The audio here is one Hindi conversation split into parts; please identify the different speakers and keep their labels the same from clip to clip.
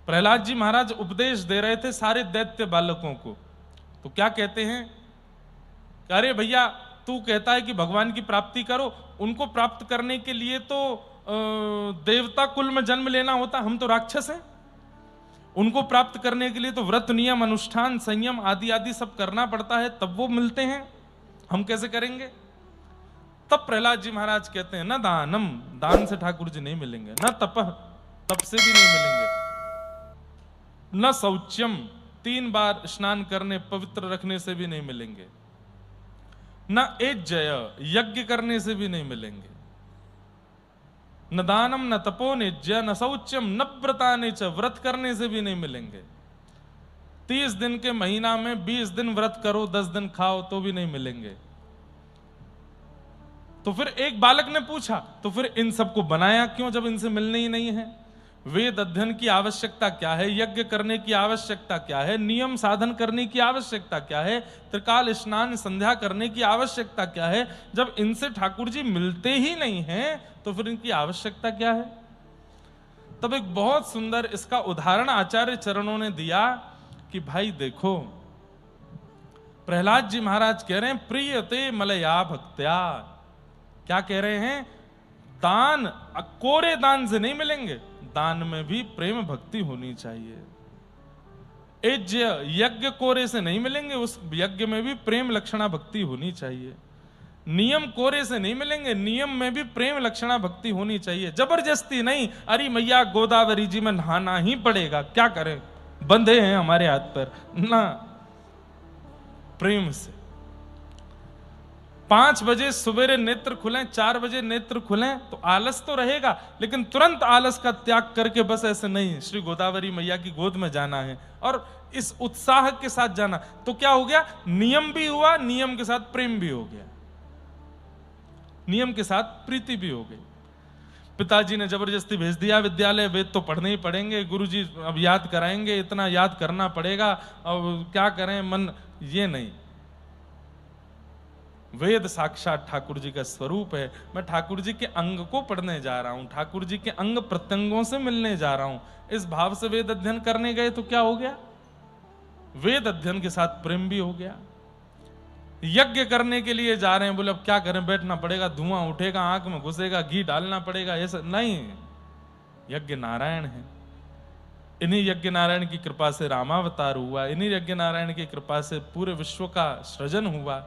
Speaker 1: प्रहलाद जी महाराज उपदेश दे रहे थे सारे दैत्य बालकों को। तो क्या कहते हैं, अरे भैया तू कहता है कि भगवान की प्राप्ति करो, उनको प्राप्त करने के लिए तो देवता कुल में जन्म लेना होता, हम तो राक्षस हैं। उनको प्राप्त करने के लिए तो व्रत नियम अनुष्ठान संयम आदि आदि सब करना पड़ता है, तब वो मिलते हैं, हम कैसे करेंगे। तब प्रहलाद जी महाराज कहते हैं न दानम, दान से ठाकुर जी नहीं मिलेंगे, न तपह, तप से भी नहीं मिलेंगे, न शौच्यम, 3 बार स्नान करने पवित्र रखने से भी नहीं मिलेंगे, न एज्जय, यज्ञ करने से भी नहीं मिलेंगे, न दानम न तपो निज्य न शौच्यम न व्रताने च, व्रत करने से भी नहीं मिलेंगे। 30 दिन के महीना में 20 दिन व्रत करो, 10 दिन खाओ तो भी नहीं मिलेंगे। तो फिर एक बालक ने पूछा, तो फिर इन सबको बनाया क्यों जब इनसे मिलने ही नहीं है। वेद अध्ययन की आवश्यकता क्या है, यज्ञ करने की आवश्यकता क्या है, नियम साधन करने की आवश्यकता क्या है, त्रिकाल स्नान संध्या करने की आवश्यकता क्या है। जब इनसे ठाकुर जी मिलते ही नहीं हैं तो फिर इनकी आवश्यकता क्या है। तब एक बहुत सुंदर इसका उदाहरण आचार्य चरणों ने दिया कि भाई देखो, प्रहलाद जी महाराज कह रहे हैं प्रियते मलया भक्त्या। क्या कह रहे हैं, दान कोरे दान से नहीं मिलेंगे, दान में भी प्रेम भक्ति होनी चाहिए। यज्ञ, यज्ञ कोरे से नहीं मिलेंगे, उस यज्ञ में भी प्रेम लक्षणा भक्ति होनी चाहिए। नियम कोरे से नहीं मिलेंगे, नियम में भी प्रेम लक्षणा भक्ति होनी चाहिए। जबरदस्ती नहीं, अरे मैया गोदावरी जी में नहाना ही पड़ेगा, क्या करें बंधे हैं हमारे हाथ पर ना, प्रेम से। 5 बजे सवेरे नेत्र खुलें, 4 बजे नेत्र खुलें तो आलस तो रहेगा, लेकिन तुरंत आलस का त्याग करके बस ऐसे नहीं श्री गोदावरी मैया की गोद में जाना है और इस उत्साह के साथ जाना। तो क्या हो गया, नियम भी हुआ, नियम के साथ प्रेम भी हो गया, नियम के साथ प्रीति भी हो गई। पिताजी ने जबरदस्ती भेज दिया विद्यालय, वेद तो पढ़ने ही पड़ेंगे, गुरुजी अब याद कराएंगे, इतना याद करना पड़ेगा, अब क्या करें मन, ये नहीं। वेद साक्षात ठाकुर जी का स्वरूप है। मैं ठाकुर जी के अंग को पढ़ने जा रहा हूं, ठाकुर जी के अंग प्रत्यंगों से मिलने जा रहा हूं, इस भाव से वेद अध्ययन करने गए तो क्या हो गया, वेद अध्ययन के साथ प्रेम भी हो गया। यज्ञ करने के लिए जा रहे हैं, बोले अब क्या करें, बैठना पड़ेगा, धुआं उठेगा, आंख में घुसेगा, घी डालना पड़ेगा, ऐसा नहीं। यज्ञ नारायण है, इन्हीं यज्ञ नारायण की कृपा से रामावतार हुआ, इन्हीं यज्ञ नारायण की कृपा से पूरे विश्व का सृजन हुआ।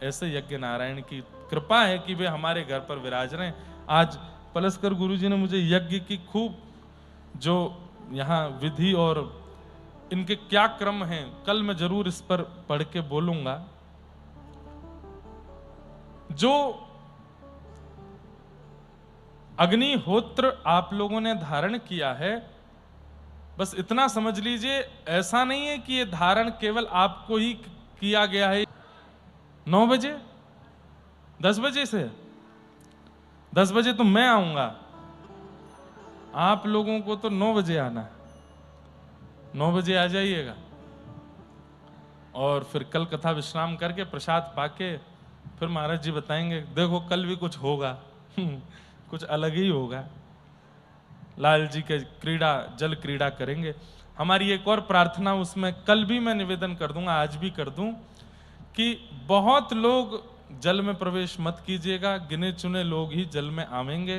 Speaker 1: ऐसे यज्ञ नारायण की कृपा है कि वे हमारे घर पर विराज रहे हैं। आज पलस्कर गुरुजी ने मुझे यज्ञ की खूब जो यहाँ विधि और इनके क्या क्रम हैं, कल मैं जरूर इस पर पढ़ के बोलूंगा। जो अग्निहोत्र आप लोगों ने धारण किया है, बस इतना समझ लीजिए, ऐसा नहीं है कि ये धारण केवल आपको ही किया गया है। 9 बजे 10 बजे से 10 बजे तो मैं आऊंगा, आप लोगों को तो 9 बजे आना है, 9 बजे आ जाइएगा और फिर कल कथा विश्राम करके प्रसाद पाके फिर महाराज जी बताएंगे, देखो कल भी कुछ होगा कुछ अलग ही होगा। लाल जी के क्रीड़ा, जल क्रीड़ा करेंगे। हमारी एक और प्रार्थना, उसमें कल भी मैं निवेदन कर दूंगा, आज भी कर दूं कि बहुत लोग जल में प्रवेश मत कीजिएगा, गिने चुने लोग ही जल में आवेंगे,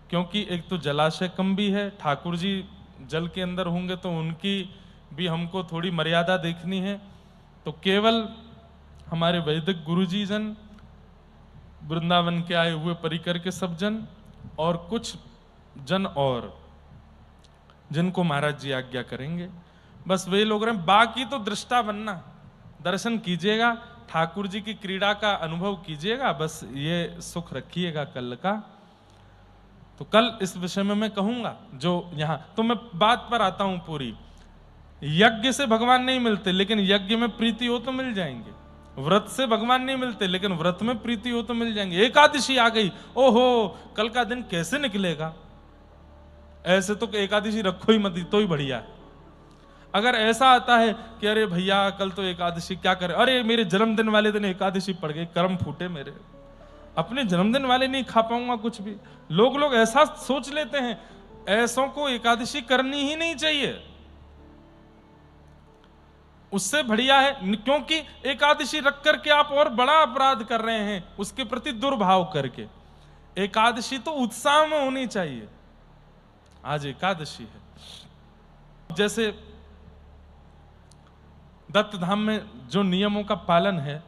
Speaker 1: क्योंकि एक तो जलाशय कम भी है, ठाकुर जी जल के अंदर होंगे तो उनकी भी हमको थोड़ी मर्यादा देखनी है। तो केवल हमारे वैदिक गुरुजी जन, वृंदावन के आए हुए परिकर के सब जन और कुछ जन और जिनको महाराज जी आज्ञा करेंगे, बस वे लोग रहे। बाकी तो दृष्टा बनना, दर्शन कीजिएगा, ठाकुर जी की क्रीड़ा का अनुभव कीजिएगा, बस ये सुख रखिएगा कल का। तो कल इस विषय में मैं कहूंगा जो यहां। तो मैं बात पर आता हूं पूरी। यज्ञ से भगवान नहीं मिलते, लेकिन यज्ञ में प्रीति हो तो मिल जाएंगे। व्रत से भगवान नहीं मिलते, लेकिन व्रत में प्रीति हो तो मिल जाएंगे। एकादशी आ गई, ओहो कल का दिन कैसे निकलेगा, ऐसे तो एकादशी रखो ही मत, तो ही बढ़िया है। अगर ऐसा आता है कि अरे भैया कल तो एकादशी, क्या करें, अरे मेरे जन्मदिन वाले दिन एकादशी पड़ गई, कर्म फूटे मेरे, अपने जन्मदिन वाले नहीं खा पाऊंगा कुछ भी। लोग ऐसा सोच लेते हैं, ऐसों को एकादशी करनी ही नहीं चाहिए। उससे बढ़िया है, क्योंकि एकादशी रख करके आप और बड़ा अपराध कर रहे हैं उसके प्रति दुर्भाव करके। एकादशी तो उत्साह में होनी चाहिए। आज एकादशी है। जैसे दत्त धाम में जो नियमों का पालन है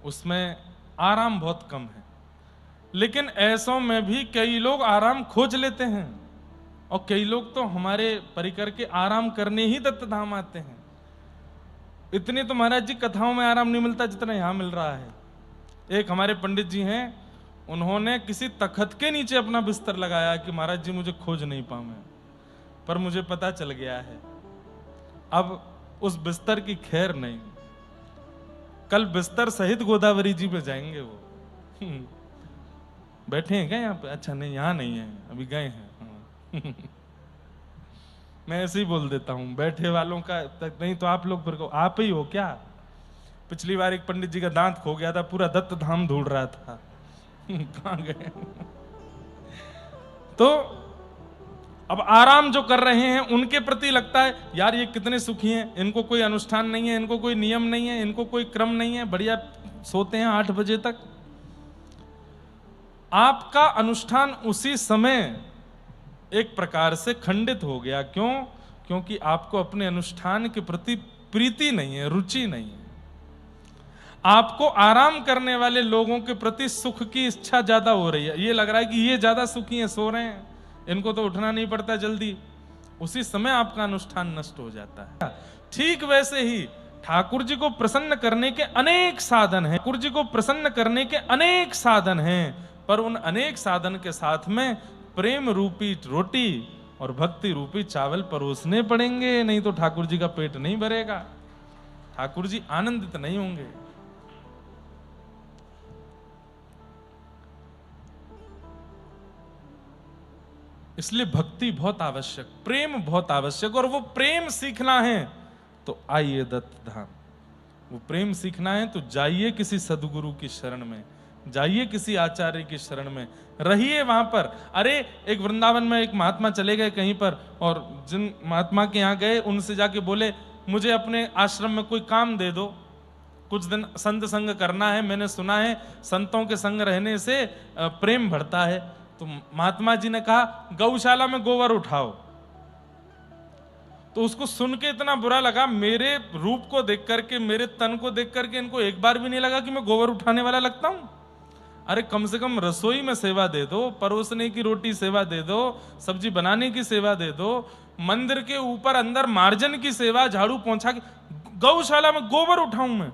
Speaker 1: उसमें आराम बहुत कम है, लेकिन ऐसों में भी कई लोग आराम खोज लेते हैं, और कई लोग तो हमारे परिकर के आराम करने ही दत्त धाम आते हैं। इतने तो महाराज जी कथाओं में आराम नहीं मिलता जितना यहां मिल रहा है। एक हमारे पंडित जी हैं, उन्होंने किसी तखत के नीचे अपना बिस्तर लगाया कि महाराज जी मुझे खोज नहीं पाऊंगा, पर मुझे पता चल गया है। अब उस बिस्तर की खैर नहीं, कल बिस्तर सहित गोदावरी जी पे जाएंगे वो। बैठे हैं क्या यहाँ पे? अच्छा नहीं, यहाँ नहीं है, अभी गए हैं। मैं ऐसे ही बोल देता हूँ, बैठे वालों का तक नहीं तो आप लोग फिर को आप ही हो क्या? पिछली बार एक पंडित जी का दांत खो गया था, पूरा दत्त धाम ढूंढ रहा था। कहाँ गए? तो अब आराम जो कर रहे हैं उनके प्रति लगता है यार ये कितने सुखी हैं, इनको कोई अनुष्ठान नहीं है, इनको कोई नियम नहीं है, इनको कोई क्रम नहीं है, बढ़िया सोते हैं 8 बजे तक। आपका अनुष्ठान उसी समय एक प्रकार से खंडित हो गया। क्यों? क्योंकि आपको अपने अनुष्ठान के प्रति प्रीति नहीं है, रुचि नहीं है। आपको आराम करने वाले लोगों के प्रति सुख की इच्छा ज्यादा हो रही है। ये लग रहा है कि ये ज्यादा सुखी हैं, सो रहे हैं, इनको तो उठना नहीं पड़ता जल्दी। उसी समय आपका अनुष्ठान नष्ट हो जाता है। ठीक वैसे ही ठाकुर जी को प्रसन्न करने के अनेक साधन हैं, ठाकुर जी को प्रसन्न करने के अनेक साधन हैं, पर उन अनेक साधन के साथ में प्रेम रूपी रोटी और भक्ति रूपी चावल परोसने पड़ेंगे, नहीं तो ठाकुर जी का पेट नहीं भरेगा, ठाकुर जी आनंदित नहीं होंगे। इसलिए भक्ति बहुत आवश्यक, प्रेम बहुत आवश्यक। और वो प्रेम सीखना है तो आइए दत्त धाम। वो प्रेम सीखना है तो जाइए किसी सदगुरु की शरण में, जाइए किसी आचार्य की शरण में, रहिए वहां पर। अरे एक वृंदावन में एक महात्मा चले गए कहीं पर, और जिन महात्मा के यहाँ गए उनसे जाके बोले मुझे अपने आश्रम में कोई काम दे दो, कुछ दिन संत संग करना है, मैंने सुना है संतों के संग रहने से प्रेम बढ़ता है। तो महात्मा जी ने कहा गौशाला में गोबर उठाओ। तो उसको सुन के इतना बुरा लगा, मेरे रूप को देख करके, मेरे तन को देख करके इनको एक बार भी नहीं लगा कि मैं गोबर उठाने वाला लगता हूं। अरे कम से कम रसोई में सेवा दे दो, परोसने की रोटी सेवा दे दो, सब्जी बनाने की सेवा दे दो, मंदिर के ऊपर अंदर मार्जन की सेवा, झाड़ू पोंछा की। गौशाला में गोबर उठाऊं मैं?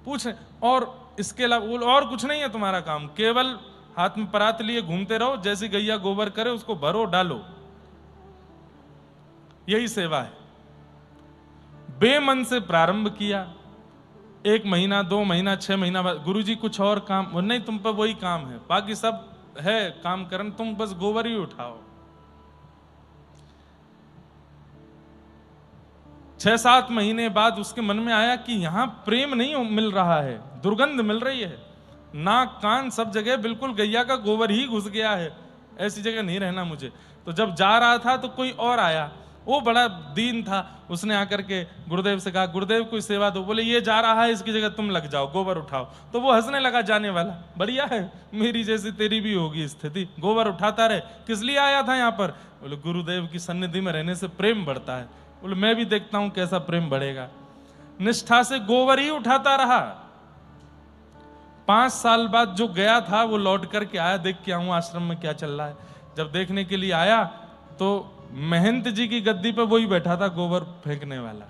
Speaker 1: पूछ। और इसके अलावा और कुछ नहीं है तुम्हारा काम, केवल हाथ में परात लिए घूमते रहो, जैसी गैया गोबर करे उसको भरो डालो, यही सेवा है। बेमन से प्रारंभ किया, 1 महीना 2 महीना 6 महीना बाद गुरुजी कुछ और काम नहीं, तुम पर वही काम है, बाकी सब है काम करन, तुम बस गोबर ही उठाओ। 6-7 महीने बाद उसके मन में आया कि यहां प्रेम नहीं मिल रहा है, दुर्गंध मिल रही है, नाक कान सब जगह बिल्कुल गैया का गोबर ही घुस गया है, ऐसी जगह नहीं रहना मुझे। तो जब जा रहा था तो कोई और आया, वो बड़ा दीन था, उसने आकर के गुरुदेव से कहा गुरुदेव कोई सेवा दो। बोले ये जा रहा है, इसकी जगह तुम लग जाओ, गोबर उठाओ। तो वो हंसने लगा जाने वाला, बढ़िया है, मेरी जैसी तेरी भी होगी स्थिति, गोबर उठाता रहे। किस लिए आया था यहाँ पर? बोले गुरुदेव की सन्निधि में रहने से प्रेम बढ़ता है। बोले मैं भी देखता हूं कैसा प्रेम बढ़ेगा। निष्ठा से गोबर ही उठाता रहा। 5 साल बाद जो गया था वो लौट करके आया, देख के आऊं आश्रम में क्या चल रहा है। जब देखने के लिए आया तो महंत जी की गद्दी पे वही बैठा था, गोबर फेंकने वाला।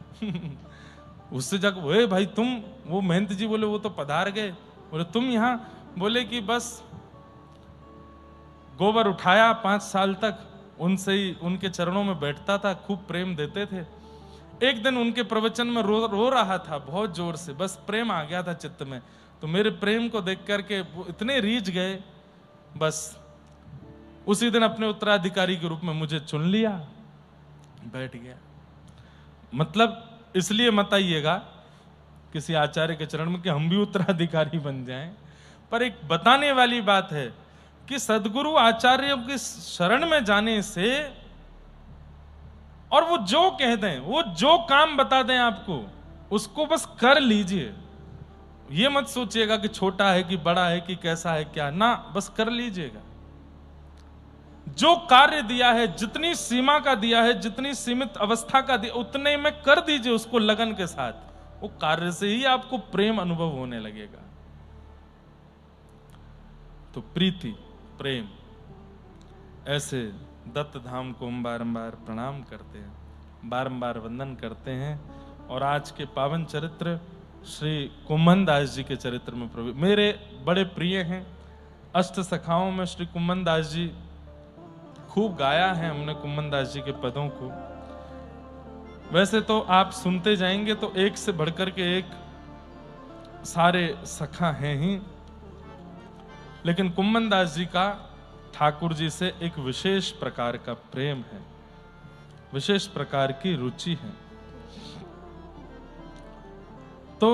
Speaker 1: उससे जाकर वो भाई तुम, वो महंत जी बोले वो तो पधार गए। बोले तुम यहाँ? बोले कि बस गोबर उठाया 5 साल तक, उनसे ही उनके चरणों में बैठता था, खूब प्रेम देते थे। एक दिन उनके प्रवचन में रो रहा था बहुत जोर से, बस प्रेम आ गया था चित्त में। तो मेरे प्रेम को देख करके वो इतने रीझ गए, बस उसी दिन अपने उत्तराधिकारी के रूप में मुझे चुन लिया, बैठ गया। मतलब इसलिए मत आइएगा किसी आचार्य के चरण में कि हम भी उत्तराधिकारी बन जाएं, पर एक बताने वाली बात है कि सदगुरु आचार्यों की शरण में जाने से और वो जो कह दें, वो जो काम बता दें आपको, उसको बस कर लीजिए। ये मत सोचिएगा कि छोटा है कि बड़ा है कि कैसा है क्या, ना, बस कर लीजिएगा। जो कार्य दिया है, जितनी सीमा का दिया है, जितनी सीमित अवस्था का दिया, उतने में कर दीजिए उसको लगन के साथ। वो कार्य से ही आपको प्रेम अनुभव होने लगेगा। तो प्रीति, प्रेम, ऐसे दत्त धाम को हम बारंबार प्रणाम करते हैं, बारंबार वंदन करते हैं। और आज के पावन चरित्र श्री कुम्भन दास जी के चरित्र में प्रवेश मेरे बड़े प्रिय हैं। अष्ट सखाओं में श्री कुम्भन दास जी खूब गाया है हमने कुम्भन दास जी के पदों को। वैसे तो आप सुनते जाएंगे तो एक से बढ़कर के एक सारे सखा हैं ही, लेकिन कुम्भन दास जी का ठाकुर जी से एक विशेष प्रकार का प्रेम है, विशेष प्रकार की रुचि है। तो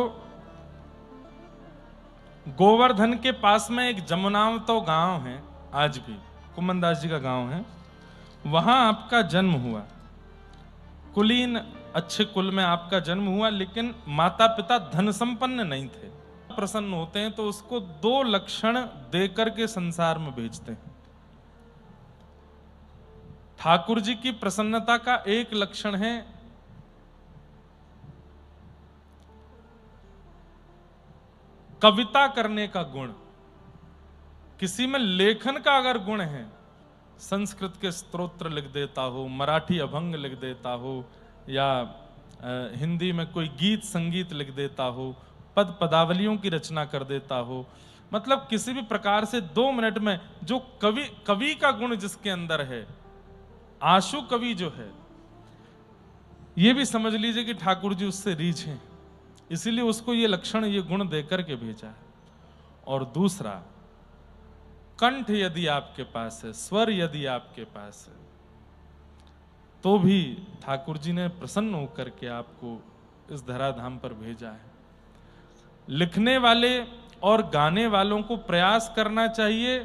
Speaker 1: गोवर्धन के पास में एक जमुनावतो गांव है, आज भी कुम्भन दास जी का गांव है, वहां आपका जन्म हुआ। कुलीन अच्छे कुल में आपका जन्म हुआ, लेकिन माता पिता धन संपन्न नहीं थे। प्रसन्न होते हैं तो उसको 2 लक्षण देकर के संसार में भेजते हैं। ठाकुर जी की प्रसन्नता का एक लक्षण है कविता करने का गुण। किसी में लेखन का अगर गुण है, संस्कृत के स्तोत्र लिख देता हो, मराठी अभंग लिख देता हो, या हिंदी में कोई गीत संगीत लिख देता हो, पद पदावलियों की रचना कर देता हो, मतलब किसी भी प्रकार से 2 मिनट में जो कवि का गुण जिसके अंदर है, आशु कवि जो है, ये भी समझ लीजिए कि ठाकुर जी उससे रीझ हैं, इसीलिए उसको ये लक्षण, ये गुण देकर के भेजा है। और दूसरा, कंठ यदि आपके पास है, स्वर यदि आपके पास है, तो भी ठाकुर जी ने प्रसन्न होकर के आपको इस धराधाम पर भेजा है। लिखने वाले और गाने वालों को प्रयास करना चाहिए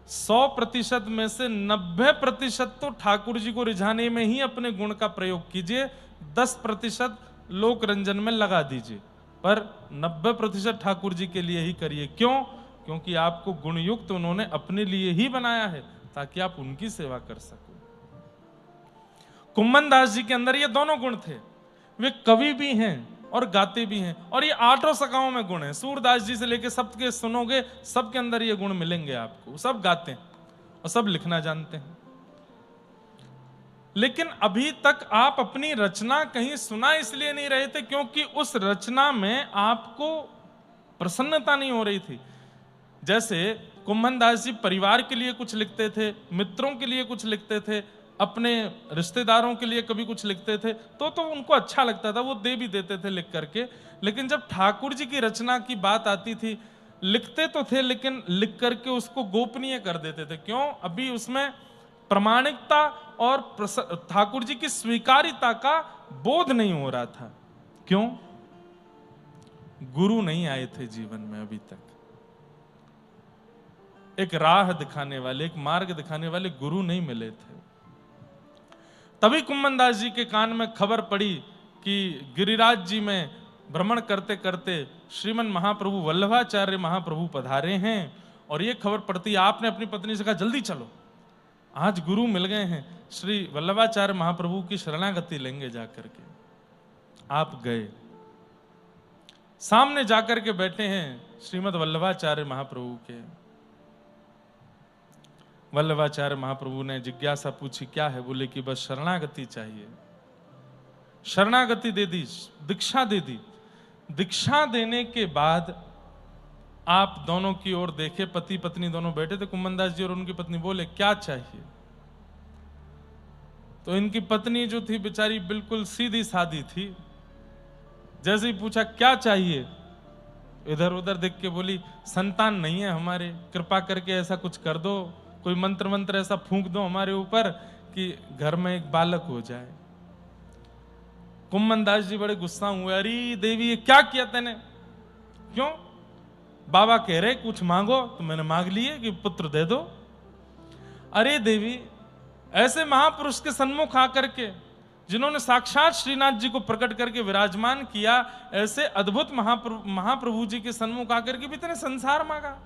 Speaker 1: 100% में से 90% तो ठाकुर जी को रिझाने में ही अपने गुण का प्रयोग कीजिए, 10% लोक रंजन में लगा दीजिए, पर 90% ठाकुर जी के लिए ही करिए। क्यों? क्योंकि आपको गुणयुक्त उन्होंने अपने लिए ही बनाया है, ताकि आप उनकी सेवा कर सको। कुम्भन दास जी के अंदर ये दोनों गुण थे, वे कवि भी हैं और गाते भी हैं, और ये 8 सखाओं में गुण है। सूरदास जी से लेके सबके सुनोगे, सबके अंदर ये गुण मिलेंगे आपको। सब गाते हैं और सब लिखना जानते हैं, लेकिन अभी तक आप अपनी रचना कहीं सुना इसलिए नहीं रहे थे क्योंकि उस रचना में आपको प्रसन्नता नहीं हो रही थी। जैसे कुम्भन दास जी परिवार के लिए कुछ लिखते थे, मित्रों के लिए कुछ लिखते थे, अपने रिश्तेदारों के लिए कभी कुछ लिखते थे, तो उनको अच्छा लगता था, वो दे भी देते थे लिख करके। लेकिन जब ठाकुर जी की रचना की बात आती थी, लिखते तो थे लेकिन लिख करके उसको गोपनीय कर देते थे। क्यों? अभी उसमें प्रामाणिकता और ठाकुर जी की स्वीकार्यता का बोध नहीं हो रहा था। क्यों? गुरु नहीं आए थे जीवन में अभी तक। एक राह दिखाने वाले, एक मार्ग दिखाने वाले गुरु नहीं मिले थे। तभी कुम्भन दास जी के कान में खबर पड़ी कि गिरिराज जी में भ्रमण करते करते श्रीमन महाप्रभु वल्लभाचार्य महाप्रभु पधारे हैं, और ये खबर पड़ती, आपने अपनी पत्नी से कहा जल्दी चलो, आज गुरु मिल गए हैं, श्री वल्लभाचार्य महाप्रभु की शरणागति लेंगे जाकर के। आप गए, सामने जाकर के बैठे हैं श्रीमद वल्लभाचार्य महाप्रभु के। वल्लभाचार्य महाप्रभु ने जिज्ञासा पूछी, क्या है? बोले कि बस शरणागति चाहिए। शरणागति दे दी, दीक्षा दे दी। दीक्षा देने के बाद आप दोनों की ओर देखे, पति पत्नी दोनों बैठे थे, कुम्भन दास जी और उनकी पत्नी। बोले क्या चाहिए? तो इनकी पत्नी जो थी बेचारी बिल्कुल सीधी सादी थी, जैसे ही पूछा क्या चाहिए, इधर उधर देख के बोली संतान नहीं है हमारे, कृपा करके ऐसा कुछ कर दो, कोई मंत्र मंत्र ऐसा फूंक दो हमारे ऊपर कि घर में एक बालक हो जाए। कुम्भन दास जी बड़े गुस्सा हुए, अरे देवी ये क्या किया तूने? क्यों? बाबा कह रहे कुछ मांगो, तो मैंने मांग लिए कि पुत्र दे दो। अरे देवी, ऐसे महापुरुष के सन्मुख आकर के, जिन्होंने साक्षात श्रीनाथ जी को प्रकट करके विराजमान किया, ऐसे अद्भुत महाप्रभु जी के सन्मुख आकर के भी इतने संसार मांगा।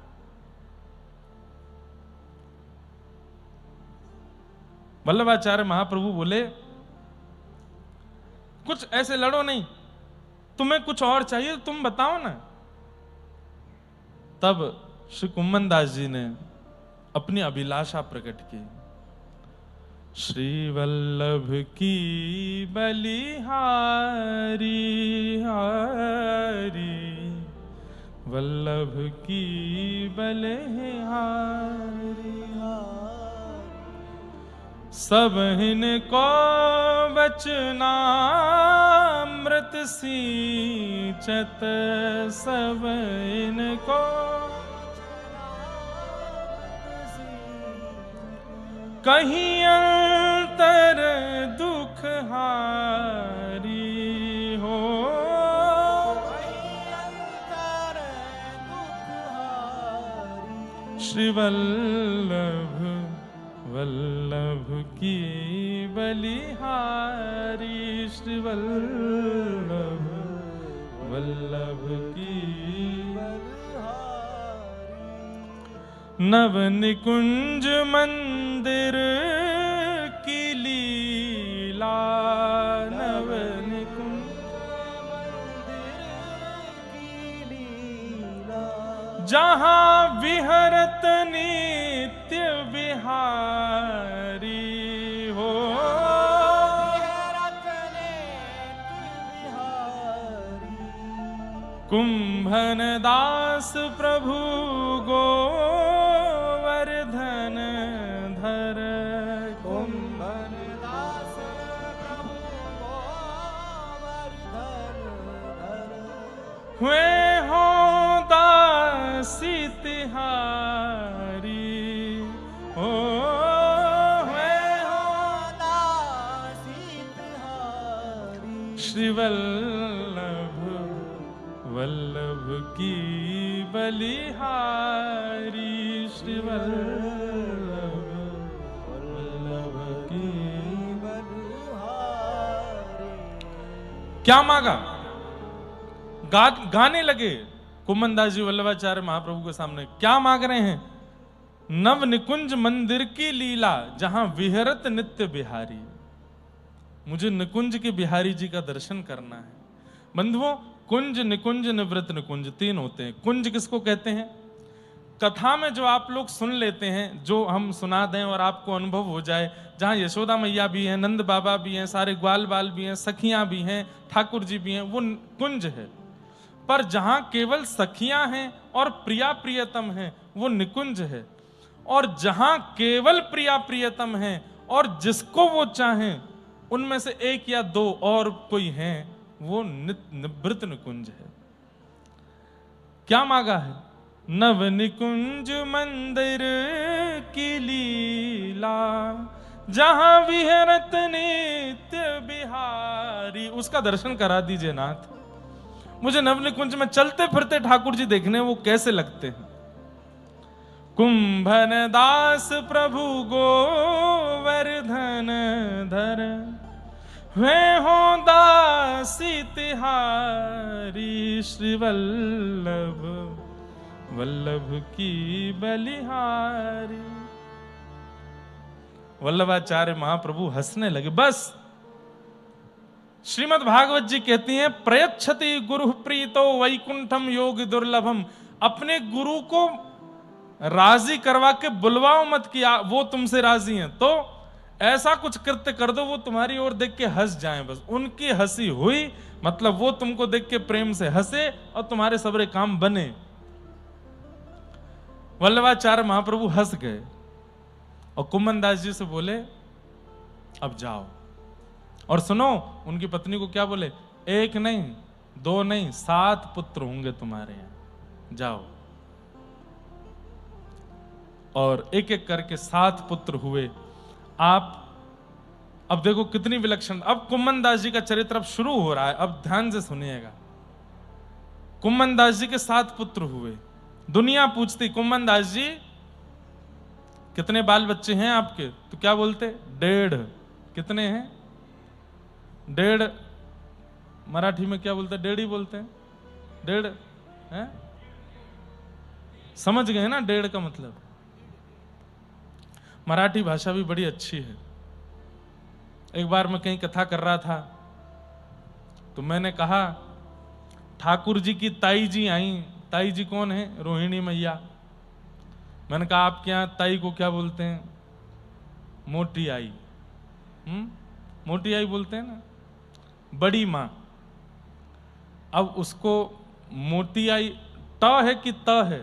Speaker 1: वल्लभाचार्य महाप्रभु बोले, कुछ ऐसे लड़ो नहीं, तुम्हें कुछ और चाहिए तुम बताओ ना। तब श्री कुम्मन दास जी ने अपनी अभिलाषा प्रकट की। श्री वल्लभ की बलिहारी हारी, वल्लभ की बलिहारी, सब इनको वचनामृत सींचत, सब इनको कहीं अंतर दुख हारी हो, श्री वल्लभ वल्लभ की बलिहारी, श्री वल्लभ वल्लभ की बलिहारी। नव निकुंज मंदिर की लीला, नव निकुंज जहां विहरत नित्य बिहारी हो, कुंभन दास प्रभु गोवर्धन धर, कुंभन दास प्रभु गोवर्धन धर, हुए हो दासी तिहारी हो, हुए हो दासी तिहारी, श्री वल्लभ वल्लभ की बलिहारी, श्री वल्लभ वल्लभ की बलिहारी। क्या मांगा? गाने लगे कुम्मन दास जी वल्लभाचार्य महाप्रभु के सामने। क्या मांग रहे हैं? नव निकुंज मंदिर की लीला, जहां विहरत नित्य बिहारी। मुझे निकुंज के बिहारी जी का दर्शन करना है। बंधुओं, कुंज, निकुंज, निवृत्त निकुंज, तीन होते हैं। कुंज किसको कहते हैं? कथा में जो आप लोग सुन लेते हैं, जो हम सुना दें और आपको अनुभव हो जाए, जहां यशोदा मैया भी हैं, नंद बाबा भी हैं, सारे ग्वाल बाल भी हैं, सखियां भी हैं, ठाकुर जी भी हैं, वो कुंज है। पर जहां केवल सखियां हैं और प्रिया प्रियतम हैं, वो निकुंज है। और जहां केवल प्रिया प्रियतम हैं और जिसको वो चाहें उनमें से एक या दो और कोई हैं, वो निवृत्त निकुंज है। क्या मांगा है? नव निकुंज मंदिर की लीला, जहां विहरत नित्य बिहारी। उसका दर्शन करा दीजिए नाथ। मुझे नवनिकुंज में चलते फिरते ठाकुर जी देखने, वो कैसे लगते हैं। कुंभन दास प्रभु गोवर्धन धर, वे हो दासी तिहारी, श्री वल्लभ वल्लभ की बलिहारी। वल्लभाचार्य महाप्रभु हंसने लगे। बस श्रीमद् भागवत जी कहती हैं, प्रयच्छति गुरु प्रीतो वैकुंठम योग दुर्लभम। अपने गुरु को राजी करवा के बुलवाओ मत किया, वो तुमसे राजी हैं तो ऐसा कुछ कृत्य कर दो वो तुम्हारी ओर देख के हंस जाएं। बस उनकी हंसी हुई मतलब वो तुमको देख के प्रेम से हंसे और तुम्हारे सबरे काम बने। वल्लभाचार्य महाप्रभु हंस गए और कुम्मन दास जी से बोले, अब जाओ। और सुनो, उनकी पत्नी को क्या बोले? एक नहीं, दो नहीं, 7 पुत्र होंगे तुम्हारे यहां, जाओ। और एक एक करके 7 पुत्र हुए। आप अब देखो कितनी विलक्षण। अब कुम्मन दास जी का चरित्र अब शुरू हो रहा है, अब ध्यान से सुनिएगा। कुम्मन दास जी के 7 पुत्र हुए। दुनिया पूछती, कुम्मन दास जी कितने बाल बच्चे हैं आपके? तो क्या बोलते? 1.5। कितने हैं? 1.5। मराठी में क्या बोलते हैं? 1.5 ही बोलते हैं। 1.5 है? समझ गए ना 1.5 का मतलब? मराठी भाषा भी बड़ी अच्छी है। एक बार मैं कहीं कथा कर रहा था तो मैंने कहा ठाकुर जी की ताई जी आई। ताई जी कौन है? रोहिणी मैया। मैंने कहा आपके यहां ताई को क्या बोलते हैं? मोटी आई। मोटी आई बोलते हैं ना, बड़ी मां। अब उसको मोटी आई ट है कि त है?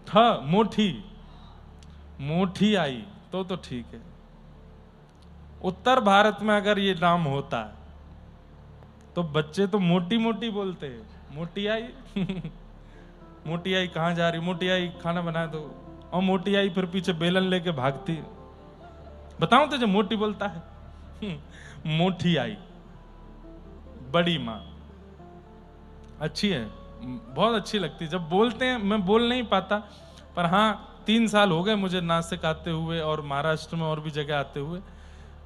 Speaker 1: ठ, मोठी। मोठी आई तो ठीक है। उत्तर भारत में अगर ये नाम होता तो बच्चे तो मोटी मोटी बोलते हैं। मोटी आई मोटी आई कहां जा रही? मोटी आई खाना बना दो। और मोटी आई फिर पीछे बेलन लेके भागती। बताऊं तुझे मोटी बोलता है मोटी आई, बड़ी मां। अच्छी है, बहुत अच्छी लगती। जब बोलते हैं मैं बोल नहीं पाता, पर हाँ 3 साल हो गए मुझे नासिक आते हुए और महाराष्ट्र में और भी जगह आते हुए।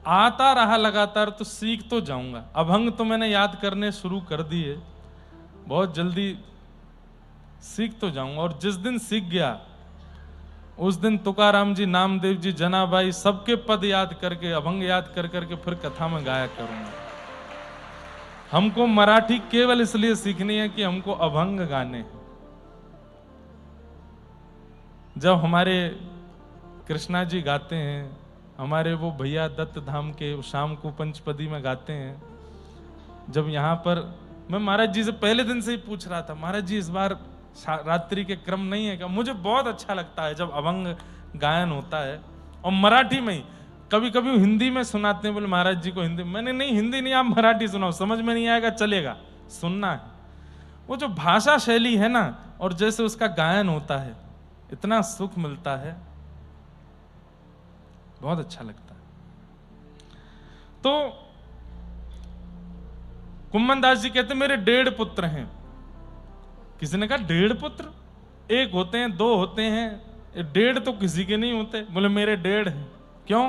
Speaker 1: आता रहा लगातार तो सीख तो जाऊंगा। अभंग तो मैंने याद करने शुरू कर दिए, बहुत जल्दी सीख तो जाऊंगा। और जिस दिन सीख गया उस दिन तुकाराम जी, नामदेव जी, जनाबाई सबके पद याद करके, अभंग याद कर करके फिर कथा में गाया करूंगा। हमको मराठी केवल इसलिए सीखनी है कि हमको अभंग गाने हैं। जब हमारे कृष्णा जी गाते हैं, हमारे वो भैया दत्त धाम के शाम को पंचपदी में गाते हैं, जब यहाँ पर मैं महाराज जी से पहले दिन से ही पूछ रहा था, महाराज जी इस बार रात्रि के क्रम नहीं है क्या? मुझे बहुत अच्छा लगता है जब अभंग गायन होता है, और मराठी में ही। कभी कभी हिंदी में सुनाते हैं, बोले महाराज जी को हिंदी। मैंने नहीं, हिंदी नहीं, आप मराठी सुनाओ, समझ में नहीं आएगा चलेगा, सुनना है। वो जो भाषा शैली है ना, और जैसे उसका गायन होता है, इतना सुख मिलता है, बहुत अच्छा लगता है। तो कुम्मन दास जी कहते मेरे 1.5 पुत्र हैं। किसी ने कहा 1.5 पुत्र? 1 होते हैं, 2 होते हैं, 1.5 तो किसी के नहीं होते। बोले मेरे 1.5 हैं। क्यों?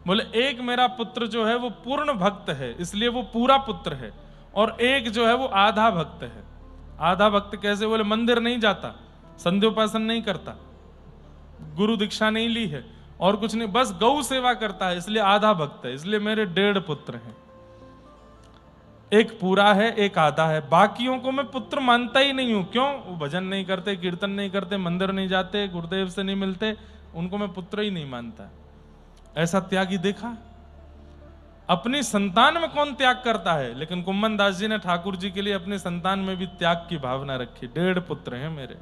Speaker 1: बोले एक मेरा पुत्र जो है वो पूर्ण भक्त है, इसलिए वो पूरा पुत्र है, और एक जो है वो आधा भक्त है। आधा भक्त कैसे? बोले मंदिर नहीं जाता, संध्योपासन नहीं करता, गुरु दीक्षा नहीं ली है, और कुछ नहीं, बस गौ सेवा करता है, इसलिए आधा भक्त है। इसलिए मेरे 1.5 पुत्र हैं। एक पूरा है, एक आधा है। बाकियों को मैं पुत्र मानता ही नहीं हूं। क्यों? वो भजन नहीं करते, कीर्तन नहीं करते, मंदिर नहीं जाते, गुरुदेव से नहीं मिलते, उनको मैं पुत्र ही नहीं मानता। ऐसा त्यागी देखा? अपनी संतान में कौन त्याग करता है? लेकिन कुम्मन दास जी ने ठाकुर जी के लिए अपनी संतान में भी त्याग की भावना रखी। 1.5 पुत्र हैं मेरे।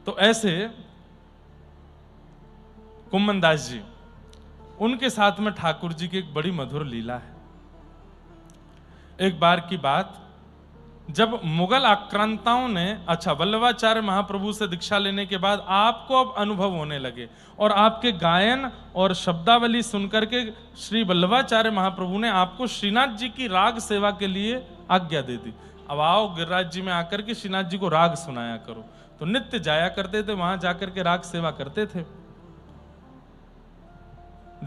Speaker 1: तो ऐसे कुम्मन दास जी, उनके साथ में ठाकुर जी की एक बड़ी मधुर लीला है। एक बार की बात, जब मुगल आक्रांताओं ने, अच्छा वल्लभाचार्य महाप्रभु से दीक्षा लेने के बाद आपको अब अनुभव होने लगे, और आपके गायन और शब्दावली सुनकर के श्री वल्लभाचार्य महाप्रभु ने आपको श्रीनाथ जी की राग सेवा के लिए आज्ञा दे दी। अब आओ गिरिराज जी में आकर के श्रीनाथ जी को राग सुनाया करो। तो नित्य जाया करते थे, वहां जाकर के राग सेवा करते थे।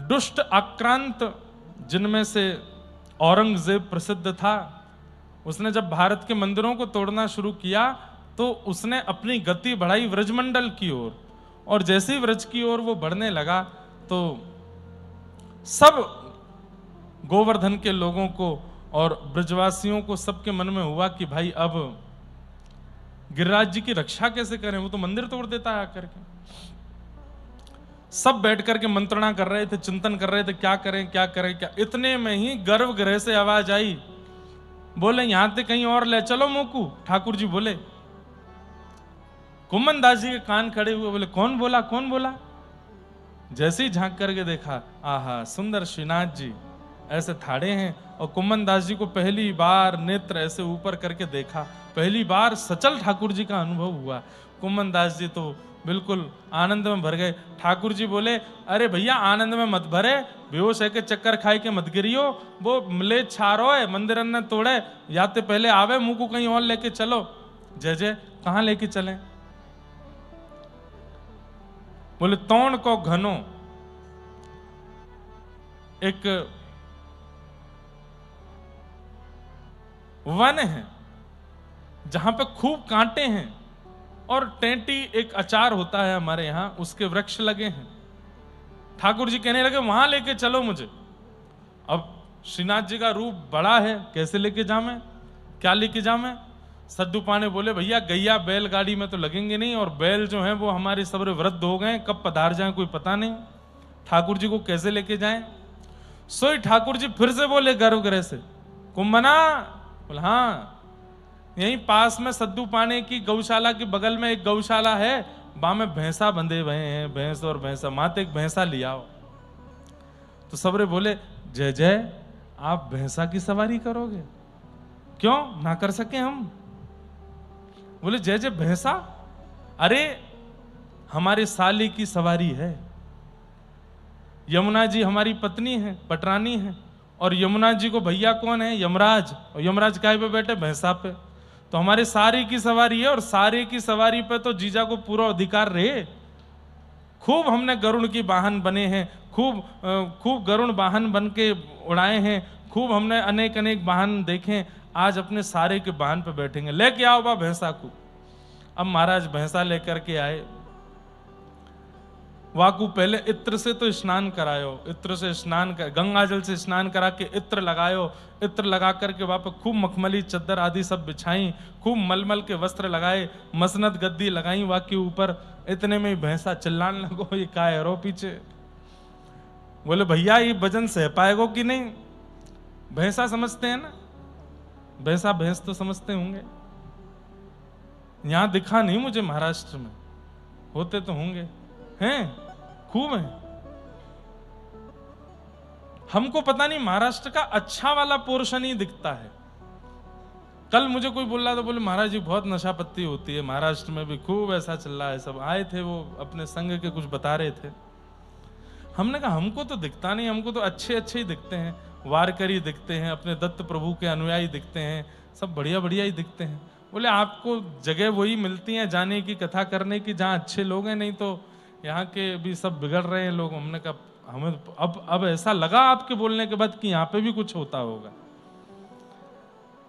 Speaker 1: दुष्ट आक्रांत, जिनमें से औरंगजेब प्रसिद्ध था, उसने जब भारत के मंदिरों को तोड़ना शुरू किया तो उसने अपनी गति बढ़ाई व्रजमंडल की ओर, और जैसे ही व्रज की ओर वो बढ़ने लगा तो सब गोवर्धन के लोगों को और ब्रजवासियों को सबके मन में हुआ कि भाई अब गिरिराज जी की रक्षा कैसे करें, वो तो मंदिर तोड़ देता है आकर के। सब बैठ करके मंत्रणा कर रहे थे, चिंतन कर रहे थे, क्या करें क्या करें क्या। इतने में ही गर्भगृह से आवाज आई, बोले यहां से कहीं और ले चलो मोकू। ठाकुर जी बोले। कुम्मन दास जी के कान खड़े हुए, बोले कौन बोला कौन बोला? जैसे ही झांक करके देखा, आहा सुंदर श्रीनाथ जी ऐसे थाड़े हैं, और कुम्मन दास जी को पहली बार नेत्र ऐसे ऊपर करके देखा, पहली बार सचल ठाकुर जी का अनुभव हुआ। कुम्मन दास जी तो बिल्कुल आनंद में भर गए। ठाकुर जी बोले, अरे भैया आनंद में मत भरे, बेहोश है के चक्कर खाए के मत गिरियो, वो मिले छारो है, मंदिर न तोड़े, याते पहले आवे मुंह को कहीं और लेके चलो। जय जय, कहां लेके चले? बोले तौण को घनो, एक वन है जहां पे खूब कांटे हैं और टेंटी एक अचार होता है हमारे यहां, उसके वृक्ष लगे हैं। ठाकुर जी कहने लगे वहां लेके चलो मुझे। अब श्रीनाथ जी का रूप बड़ा है, कैसे लेके जाऊं, क्या लेके जाऊं? सद्दू पाने बोले भैया गैया बैलगाड़ी में तो लगेंगे नहीं, और बैल जो हैं वो हमारे सबरे वृद्ध हो गए, कब पधार जाएं कोई पता नहीं, ठाकुर जी को कैसे लेके जाएं? सोई ठाकुर जी फिर से बोले गर्भगृह से, कुंभना, बोले हाँ यहीं पास में सद्दू पाने की गौशाला के बगल में एक गौशाला है, वहां में भैंसा बंधे हुए हैं, भैंस और भैंसा, माते एक भैंसा लिया आओ। तो सबरे बोले जय जय, आप भैंसा की सवारी करोगे? क्यों ना कर सके हम? बोले जय जय भैंसा, अरे हमारे साली की सवारी है, यमुना जी हमारी पत्नी है, पटरानी है, और यमुना जी को भैया कौन है? यमराज, और यमराज काय पे बैठे? भैंसा पे। तो हमारे सारी की सवारी है, और सारे की सवारी पे तो जीजा को पूरा अधिकार रहे। खूब हमने गरुड़ की वाहन बने हैं, खूब गरुड़ वाहन बन के उड़ाए हैं, खूब हमने अनेक अनेक वाहन देखे, आज अपने सारे के वाहन पे बैठेंगे, लेके आओ बा भैंसा को। अब महाराज भैंसा लेकर के आए, वाकू पहले इत्र से तो स्नान करायो, इत्र से स्नान कर, गंगा जल से स्नान करा के इत्र लगायो, इत्र लगा करके वहां पे खूब मखमली चद्दर आदि सब बिछाई, खूब मलमल के वस्त्र लगाए, मसनद गद्दी लगाई वहां के ऊपर। इतने में भैंसा चिल्लाने लगो ये का है रो पीछे। बोले भैया ये वजन सह पाएगो कि नहीं? भैंसा समझते हैं ना, भैंसा भैंस तो समझते होंगे। यहां दिखा नहीं मुझे, महाराष्ट्र में होते तो होंगे, हैं खूब है। हमको पता नहीं महाराष्ट्र का अच्छा वाला पोर्शन ही दिखता है। कल मुझे कोई बोल रहा था, बोले महाराज जी बहुत नशा पत्ती होती है महाराष्ट्र में भी, खूब ऐसा चल रहा है। सब आए थे वो अपने संघ के, कुछ बता रहे थे। हमने कहा हमको तो दिखता नहीं, हमको तो अच्छे अच्छे ही दिखते हैं, वारकरी दिखते हैं, अपने दत्त प्रभु के अनुयायी दिखते हैं, सब बढ़िया बढ़िया ही दिखते हैं। बोले आपको जगह वही मिलती है जाने की, कथा करने की, जहाँ अच्छे लोग हैं, नहीं तो यहाँ के भी सब बिगड़ रहे हैं लोग। हमने कहा हमें अब ऐसा लगा आपके बोलने के बाद कि यहाँ पे भी कुछ होता होगा।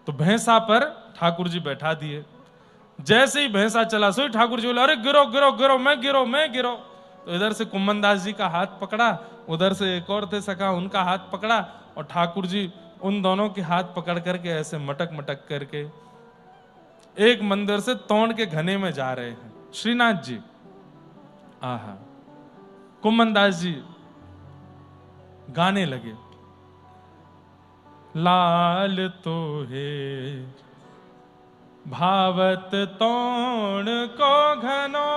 Speaker 1: तो भैंसा पर ठाकुर जी बैठा दिए। जैसे ही भैंसा चला सोई ठाकुर जी बोले अरे गिरो गिरो गिरो, मैं गिरो मैं गिरो। तो इधर से कुम्मन दास जी का हाथ पकड़ा, उधर से एक और थे सखा, उनका हाथ पकड़ा, और ठाकुर जी उन दोनों के हाथ पकड़ करके ऐसे मटक मटक करके एक मंदिर से तौण के घने में जा रहे हैं श्रीनाथ जी। आहा, कुम्मन दास जी गाने लगे, लाल तो है भावत तौण को घनो,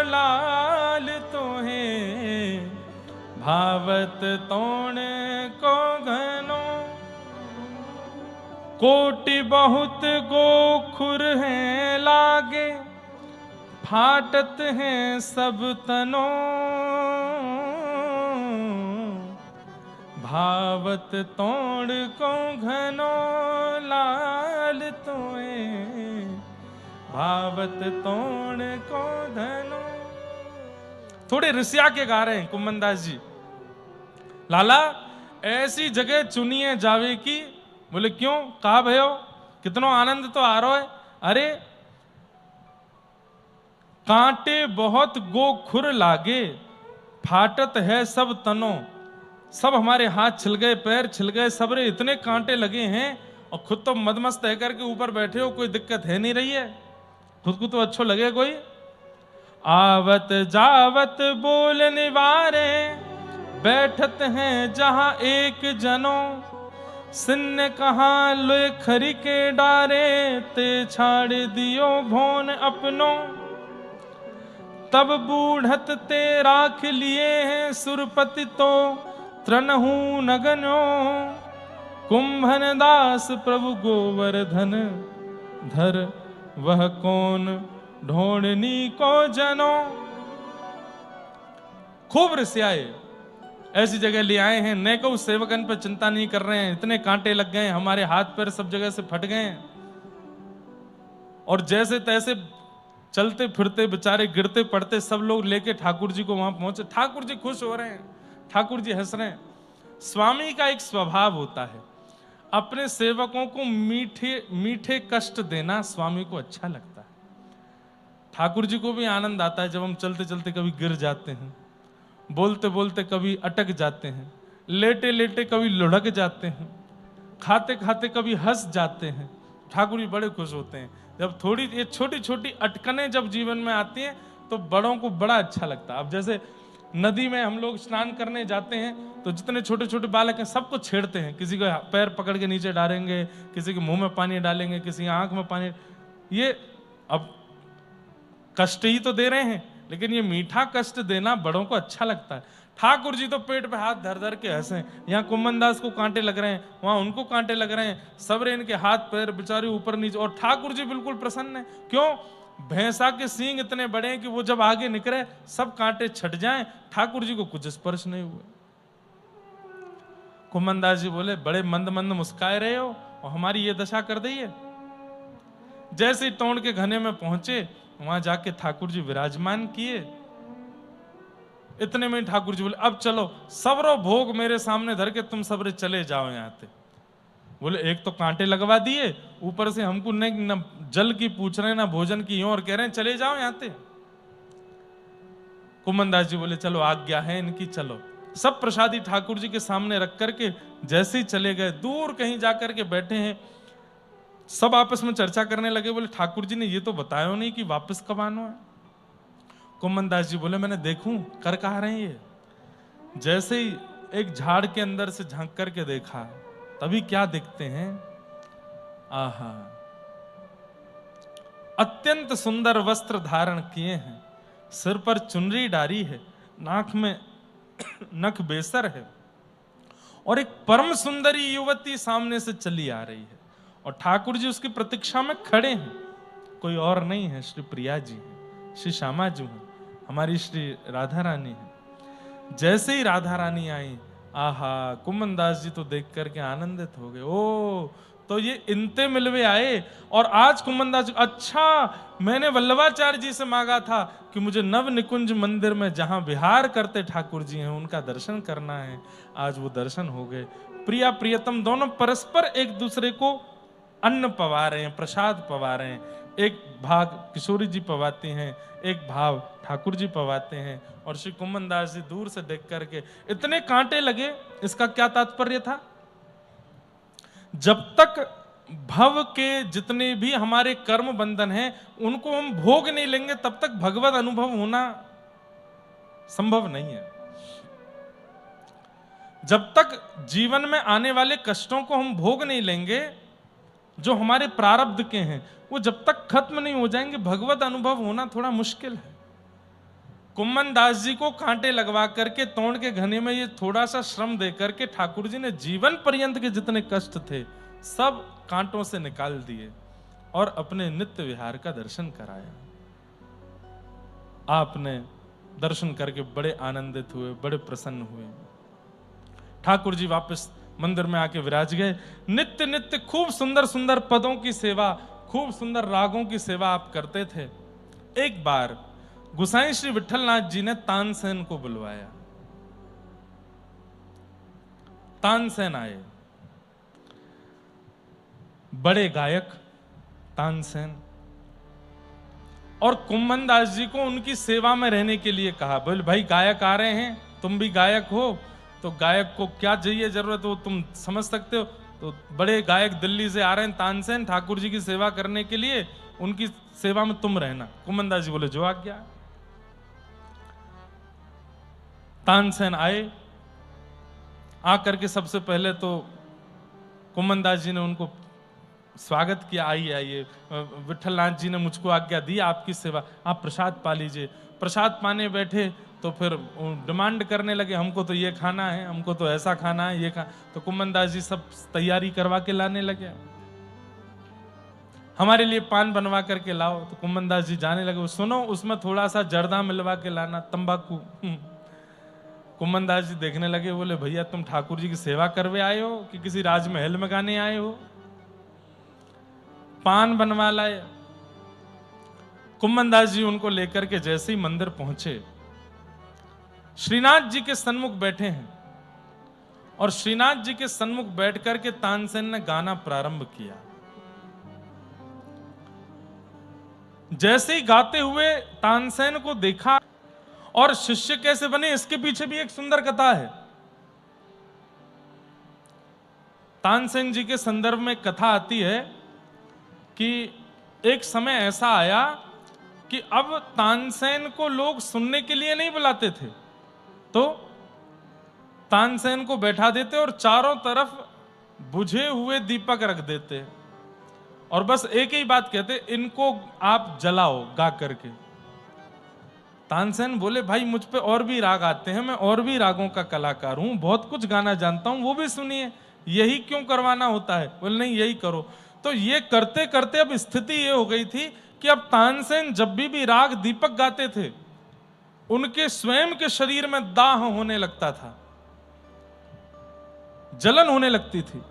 Speaker 1: लाल तो है भावत तौण को घनो, कोटि बहुत गोखुर हैं लागे, फाटत हैं सब तनो, भावत तोड़ को घनो, लाल तोए भावत तोड़ को धनो। थोड़े रिसिया के गा रहे हैं कुम्मन दास जी, लाला ऐसी जगह चुनिए जावे की। बोले क्यों, कहा भयो, कितनो आनंद तो आ रहा है। अरे कांटे बहुत गोखुर लागे, फाटत है सब तनो, सब हमारे हाथ छिल गए, पैर छिल गए, सबरे इतने कांटे लगे हैं, और खुद तो मदमस्त है करके ऊपर बैठे हो, कोई दिक्कत है नहीं रही है, खुद को तो अच्छो लगे कोई। आवत जावत बोल निवारे, बैठत हैं जहां एक जनो, सिन्न कहाँ लोए खरी के डारे, ते छाड़ दियो भोन अपनो, तब बूढ़त ते राख लिए हैं सुरपति तो त्रनहु नगनो, कुंभन दास प्रभु गोवर्धन धर, वह कौन ढोड़नी को जनो। खूब रिसियाए, ऐसी जगह ले आए हैं, नेको सेवकन पर चिंता नहीं कर रहे हैं, इतने कांटे लग गए, हमारे हाथ पैर सब जगह से फट गए, और जैसे तैसे चलते फिरते बेचारे गिरते पड़ते सब लोग लेके ठाकुर जी को वहां पहुंचे। ठाकुर जी खुश हो रहे हैं, ठाकुर जी हंस रहे हैं। स्वामी का एक स्वभाव होता है, अपने सेवकों को मीठे मीठे कष्ट देना स्वामी को अच्छा लगता है। ठाकुर जी को भी आनंद आता है जब हम चलते चलते कभी गिर जाते हैं, बोलते बोलते कभी अटक जाते हैं, लेटे लेटे कभी लुढ़क जाते हैं, खाते खाते कभी हंस जाते हैं। ठाकुर जी बड़े खुश होते हैं जब थोड़ी ये छोटी छोटी अटकनें जब जीवन में आती हैं तो बड़ों को बड़ा अच्छा लगता है। अब जैसे नदी में हम लोग स्नान करने जाते हैं तो जितने छोटे छोटे बालक हैं सबको छेड़ते हैं, किसी का पैर पकड़ के नीचे डालेंगे, किसी के मुंह में पानी डालेंगे, किसी की आंख में पानी। ये अब कष्ट ही तो दे रहे हैं, लेकिन ये मीठा कष्ट देना बड़ों को अच्छा लगता है। ठाकुर जी तो पेट पे हाथ धर धर के हंसे। यहाँ कुम्मन दास को कांटे लग रहे हैं, वहां उनको कांटे लग रहे हैं, सबरे इनके हाथ पैर बेचारे ऊपर नीचे, और ठाकुर जी बिल्कुल प्रसन्न है। क्यों? भैंसा के सींग इतने बड़े हैं कि वो जब आगे निकले सब कांटे छट जाएं, ठाकुर जी को कुछ स्पर्श नहीं हुए। कुम्मन दास जी बोले, बड़े मंद मंद मुस्काए रहे हो और हमारी ये दशा कर दी है। जैसे ही तोड़ के घने में पहुंचे वहां जाके ठाकुर जी विराजमान किए। इतने में ठाकुर जी बोले, अब चलो सबरो भोग मेरे सामने धर के तुम सबरे चले जाओ यहाँ से। बोले, एक तो कांटे लगवा दिए, ऊपर से हमको न जल की पूछ रहे हैं, ना भोजन की, और कह रहे हैं चले जाओ यहाँ से। कुम्मन दास जी बोले, चलो आज्ञा है इनकी, चलो। सब प्रसादी ठाकुर जी के सामने रख करके जैसे ही चले गए, दूर कहीं जाकर के बैठे हैं, सब आपस में चर्चा करने लगे। बोले, ठाकुर जी ने ये तो बताया नहीं कि वापस कब आना है। कुम्मन दास जी बोले, मैंने देखूं कर कहा रहे हैं ये। जैसे ही एक झाड़ के अंदर से झांक करके देखा, तभी क्या दिखते हैं, आहा, अत्यंत सुंदर वस्त्र धारण किए हैं, सिर पर चुनरी डारी है, नाक में नख बेसर है, और एक परम सुंदरी युवती सामने से चली आ रही है, और ठाकुर जी उसकी प्रतीक्षा में खड़े हैं। कोई और नहीं है, श्री प्रिया जी हैं, श्री श्यामा जी हैं, हमारी श्री राधा रानी है। जैसे ही राधा रानी आई, आहा, कुम्मन दास जी तो देख करके आनंदित हो गए। ओ, तो ये इनते मिलवे आए। और आज कुम्मन दास जी, अच्छा, मैंने वल्लभाचार्य जी से मांगा था कि मुझे नव निकुंज मंदिर में जहां विहार करते ठाकुर जी हैं उनका दर्शन करना है। आज वो दर्शन हो गए। प्रिया प्रियतम दोनों परस्पर एक दूसरे को अन्न पवा रहे हैं, प्रसाद पवा रहे हैं। एक भाग किशोरी जी पवाती हैं, एक भाव ठाकुर जी पवाते हैं, और श्री कुम्मन दास जी दूर से देख करके इतने कांटे लगे। इसका क्या तात्पर्य था? जब तक भव के जितने भी हमारे कर्म बंधन हैं उनको हम भोग नहीं लेंगे तब तक भगवत अनुभव होना संभव नहीं है। जब तक जीवन में आने वाले कष्टों को हम भोग नहीं लेंगे, जो हमारे प्रारब्ध के हैं, वो जब तक खत्म नहीं हो जाएंगे, भगवत अनुभव होना थोड़ा मुश्किल है। कुम्मन दास जी को कांटे लगवा करके तोड़ के घने में ये थोड़ा सा श्रम दे करके ठाकुर जी ने जीवन पर्यंत के जितने कष्ट थे सब कांटों से निकाल दिए और अपने नित्य विहार का दर्शन कराया। आपने दर्शन करके बड़े आनंदित हुए, बड़े प्रसन्न हुए। ठाकुर जी वापस मंदिर में आके विराज गए। नित्य नित्य खूब सुंदर सुंदर पदों की सेवा, खूब सुंदर रागों की सेवा आप करते थे। एक बार गुसाई श्री विठलनाथ जी ने तानसेन को बुलवाया। तानसेन आए, बड़े गायक तानसेन, और कुम्मन दास जी को उनकी सेवा में रहने के लिए कहा। बोले, भाई गायक आ रहे हैं, तुम भी गायक हो, तो गायक को क्या चाहिए, जरूरत हो तुम समझ सकते हो। तो बड़े गायक दिल्ली से आ रहे हैं, तानसेन, ठाकुर जी की सेवा करने के लिए, उनकी सेवा में तुम रहना। कुम्मन दास जी बोले, जो आज्ञा। तानसेन आए, आकर के सबसे पहले तो कुम्मन दास जी ने उनको स्वागत किया, आइए आइए, विठलनाथ जी ने मुझको आज्ञा दी आपकी सेवा, आप प्रसाद पा लीजिए। प्रसाद पाने बैठे तो फिर डिमांड करने लगे, हमको तो ये खाना है, हमको तो ऐसा खाना है, ये तो कुम्मन दास जी सब तैयारी करवा के लाने लगे। हमारे लिए पान बनवा करके लाओ, तो कुम्मन दास जी जाने लगे, सुनो उसमें थोड़ा सा जर्दा मिलवा के लाना, तंबाकू। कुम्मन दास जी देखने लगे, बोले, भैया तुम ठाकुर जी की सेवा करवे आए हो कि किसी राजमहल में गाने आए हो? पान बनवा लाए। कुम्भनदास जी उनको लेकर के जैसे ही मंदिर पहुंचे, श्रीनाथ जी के सन्मुख बैठे हैं और श्रीनाथ जी के सन्मुख बैठकर के तानसेन ने गाना प्रारंभ किया। जैसे ही गाते हुए तानसेन को देखा, और शिष्य कैसे बने इसके पीछे भी एक सुंदर कथा है। तानसेन जी के संदर्भ में कथा आती है कि एक समय ऐसा आया कि अब तानसेन को लोग सुनने के लिए नहीं बुलाते थे, तो तानसेन को बैठा देते और चारों तरफ बुझे हुए दीपक रख देते और बस एक ही बात कहते, इनको आप जलाओ गा करके। तानसेन बोले, भाई मुझ पे और भी राग आते हैं, मैं और भी रागों का कलाकार हूं, बहुत कुछ गाना जानता हूं, वो भी सुनिए, यही क्यों करवाना होता है? बोले नहीं, यही करो। तो ये करते करते अब स्थिति ये हो गई थी कि अब तानसेन जब भी राग दीपक गाते थे, उनके स्वयं के शरीर में दाह होने लगता था, जलन होने लगती थी।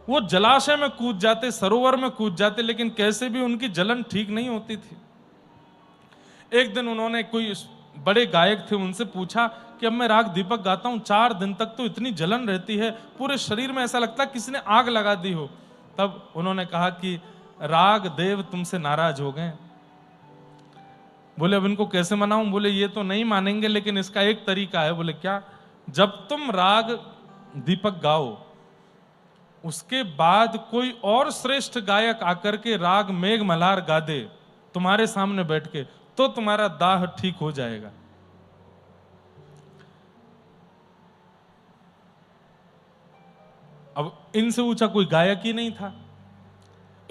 Speaker 1: वो जलाशय में कूद जाते, सरोवर में कूद जाते, लेकिन कैसे भी उनकी जलन ठीक नहीं होती थी। एक दिन उन्होंने, कोई बड़े गायक थे, उनसे पूछा कि अब मैं राग दीपक गाता हूं, 4 दिन तक तो इतनी जलन रहती है, पूरे शरीर में ऐसा लगता है किसी ने आग लगा दी हो। तब उन्होंने कहा कि राग देव तुमसे नाराज हो गए। बोले अब इनको कैसे मनाऊं? बोले ये तो नहीं मानेंगे, लेकिन इसका एक तरीका है। बोले क्या? जब तुम राग दीपक गाओ, उसके बाद कोई और श्रेष्ठ गायक आकर के राग मेघ मल्हार गा दे तुम्हारे सामने बैठ के, तो तुम्हारा दाह ठीक हो जाएगा। अब इनसे ऊंचा कोई गायक ही नहीं था।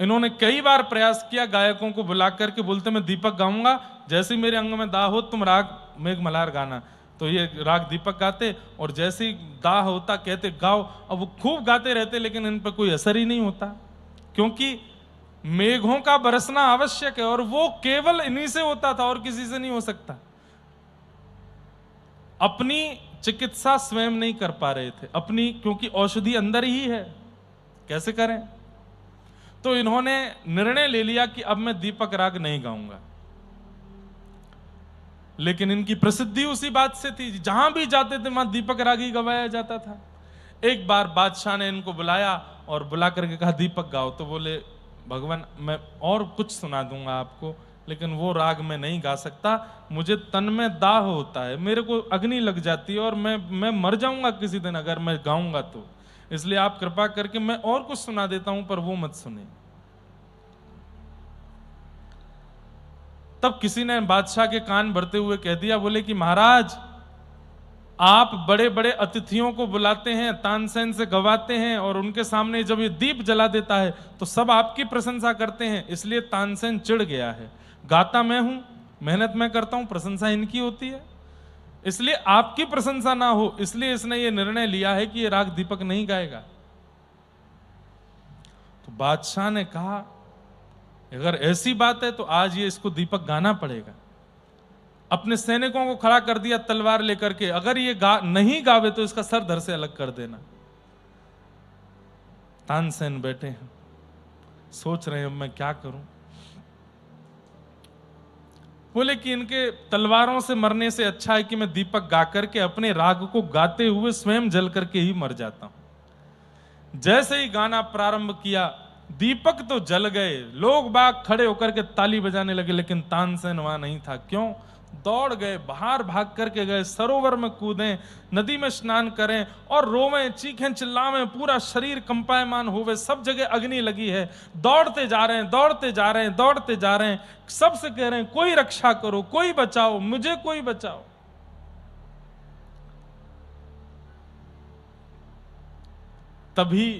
Speaker 1: इन्होंने कई बार प्रयास किया गायकों को बुला करके, बोलते मैं दीपक गाऊंगा, जैसे ही मेरे अंग में दाह हो तुम राग मेघ मल्हार गाना। तो ये राग दीपक गाते और जैसे ही दाह होता कहते गाओ। अब वो खूब गाते रहते, लेकिन इन पर कोई असर ही नहीं होता, क्योंकि मेघों का बरसना आवश्यक है और वो केवल इन्हीं से होता था और किसी से नहीं हो सकता। अपनी चिकित्सा स्वयं नहीं कर पा रहे थे अपनी, क्योंकि औषधि अंदर ही है, कैसे करें? तो इन्होंने निर्णय ले लिया कि अब मैं दीपक राग नहीं गाऊंगा। लेकिन इनकी प्रसिद्धि उसी बात से थी, जहां भी जाते थे वहां दीपक राग ही गवाया जाता था। एक बार बादशाह ने इनको बुलाया और बुला करके कहा दीपक गाओ। तो बोले भगवान मैं और कुछ सुना दूंगा आपको, लेकिन वो राग मैं नहीं गा सकता, मुझे तन में दाह होता है, मेरे को अग्नि लग जाती है और मैं मर जाऊंगा किसी दिन अगर मैं गाऊंगा तो, इसलिए आप कृपा करके मैं और कुछ सुना देता हूं पर वो मत सुने। तब किसी ने बादशाह के कान भरते हुए कह दिया, बोले कि महाराज आप बड़े बड़े अतिथियों को बुलाते हैं, तानसेन से गवाते हैं और उनके सामने जब ये दीप जला देता है तो सब आपकी प्रशंसा करते हैं, इसलिए तानसेन चिढ़ गया है। गाता मैं हूं, मेहनत मैं करता हूं, प्रशंसा इनकी होती है, इसलिए आपकी प्रशंसा ना हो, इसलिए इसने ये निर्णय लिया है कि ये राग दीपक नहीं गाएगा। तो बादशाह ने कहा अगर ऐसी बात है तो आज ये इसको दीपक गाना पड़ेगा। अपने सैनिकों को खड़ा कर दिया तलवार लेकर के, अगर ये नहीं गावे तो इसका सर धड़ से अलग कर देना। तानसेन बैठे हैं, सोच रहे हैं अब मैं क्या करूं। बोले कि इनके तलवारों से मरने से अच्छा है कि मैं दीपक गा करके अपने राग को गाते हुए स्वयं जल करके ही मर जाता हूं। जैसे ही गाना प्रारंभ किया दीपक तो जल गए, लोग बाग खड़े होकर के ताली बजाने लगे, लेकिन तानसेन वहां नहीं था। क्यों? दौड़ गए, बाहर भाग करके गए, सरोवर में कूदें, नदी में स्नान करें और रोवें, चीखें, चिल्लावें, पूरा शरीर कंपायमान होवे, सब जगह अग्नि लगी है, दौड़ते जा रहे हैं, दौड़ते जा रहे हैं, दौड़ते जा रहे हैं, सबसे कह रहे हैं कोई रक्षा करो, कोई बचाओ, मुझे कोई बचाओ। तभी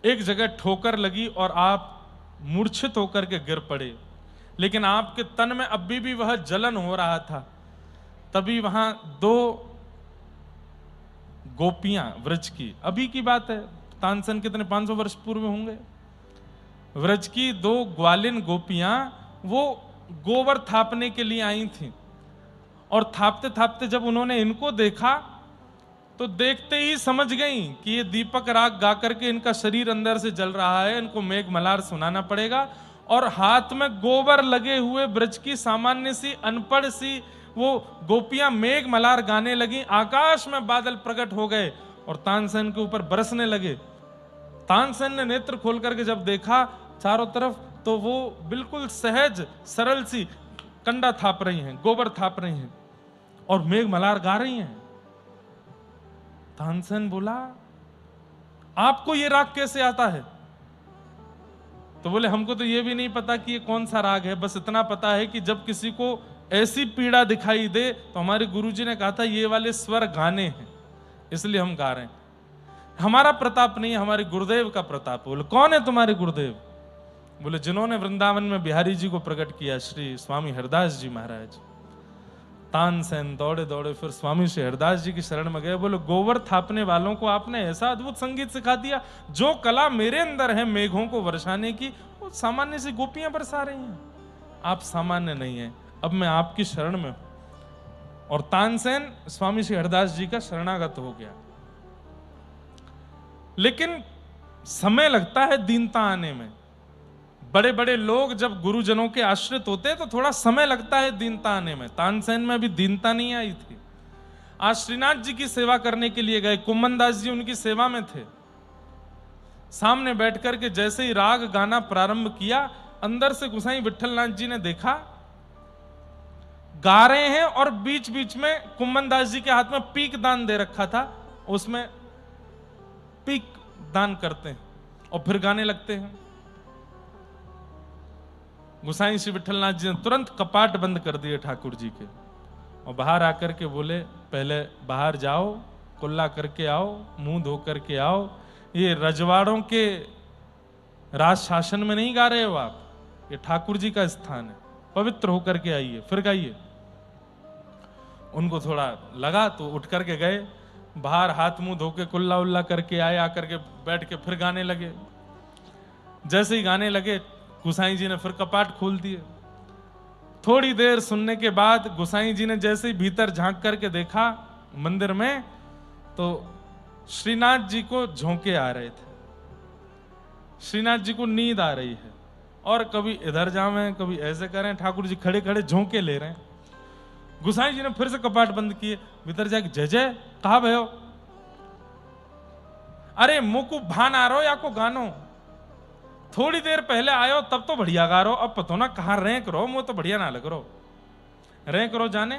Speaker 1: एक जगह ठोकर लगी और आप मूर्छित होकर के गिर पड़े, लेकिन आपके तन में अभी भी वह जलन हो रहा था। तभी वहां 2 गोपियां व्रज की, अभी की बात है, तानसेन कितने 500 वर्ष पूर्व होंगे, व्रज की 2 ग्वालिन गोपियां वो गोबर थापने के लिए आई थी और थापते थापते जब उन्होंने इनको देखा तो देखते ही समझ गई कि ये दीपक राग गा करके इनका शरीर अंदर से जल रहा है, इनको मेघ मल्हार सुनाना पड़ेगा। और हाथ में गोबर लगे हुए ब्रज की सामान्य सी अनपढ़ सी वो गोपियां मेघ मल्हार गाने लगी। आकाश में बादल प्रकट हो गए और तानसेन के ऊपर बरसने लगे। तानसेन ने नेत्र खोल करके जब देखा चारों तरफ, तो वो बिल्कुल सहज सरल सी कंडा थाप रही हैं, गोबर थाप रही हैं और मेघ मल्हार गा रही हैं। तानसेन बोला, आपको ये राग कैसे आता है? तो बोले, हमको तो ये भी नहीं पता कि ये कौन सा राग है, बस इतना पता है कि जब किसी को ऐसी पीड़ा दिखाई दे तो हमारे गुरुजी ने कहा था ये वाले स्वर गाने हैं, इसलिए हम गा रहे हैं। हमारा प्रताप नहीं, हमारे गुरुदेव का प्रताप। बोले, कौन है तुम्हारे गुरुदेव? बोले, जिन्होंने वृंदावन में बिहारी जी को प्रकट किया, श्री स्वामी हरदास जी महाराज। तानसेन दौड़े दौड़े फिर स्वामी श्री हरदास जी की शरण में गए। बोले, गोबर थापने वालों को आपने ऐसा अद्भुत संगीत सिखा दिया, जो कला मेरे अंदर है मेघों को वर्षाने की, वो सामान्य सी गोपियां बरसा रही हैं। आप सामान्य नहीं है, अब मैं आपकी शरण में हूं। और तानसेन स्वामी श्री हरदास जी का शरणागत हो गया। लेकिन समय लगता है दीनता आने में। बड़े बड़े लोग जब गुरुजनों के आश्रित होते हैं तो थोड़ा समय लगता है दीनता आने में। तानसेन में भी दीनता नहीं आई थी। आज श्रीनाथ जी की सेवा करने के लिए गए, कुम्मन दास जी उनकी सेवा में थे। सामने बैठ करके जैसे ही राग गाना प्रारंभ किया, अंदर से गोसाई विठलनाथ जी ने देखा गा रहे हैं और बीच बीच में कुम्मन दास जी के हाथ में पीक दान दे रखा था, उसमें पीक दान करते हैं और फिर गाने लगते हैं। गोसाई श्री विठलनाथ जी ने तुरंत कपाट बंद कर दिए ठाकुर जी के और बाहर आकर के बोले, पहले बाहर जाओ, कुल्ला करके आओ, मुंह धो करके आओ। ये रजवाड़ों के राज शासन में नहीं गा रहे हो आप, ये ठाकुर जी का स्थान है, पवित्र होकर के आइए, फिर गाइए। उनको थोड़ा लगा तो उठ करके गए, बाहर हाथ मुंह धो के कुल्ला उल्ला करके आए, आकर के बैठ के फिर गाने लगे। जैसे ही गाने लगे गोसाई जी ने फिर कपाट खोल दिए। थोड़ी देर सुनने के बाद गोसाई जी ने जैसे ही भीतर झांक करके देखा मंदिर में, तो श्रीनाथ जी को झोंके आ रहे थे। श्रीनाथ जी को नींद आ रही है और कभी इधर जावे कभी ऐसे करें, ठाकुर जी खड़े खड़े झोंके ले रहे हैं। गोसाई जी ने फिर से कपाट बंद किए, भीतर जाके, जय जय कहा भयो? अरे मुंह को भान आ रहो या को गानो? थोड़ी देर पहले आयो तब तो बढ़िया गा रहो, अब पतो ना कहां रैंक रहो, मुंह तो बढ़िया ना लग रहो। रैंक रहो जाने।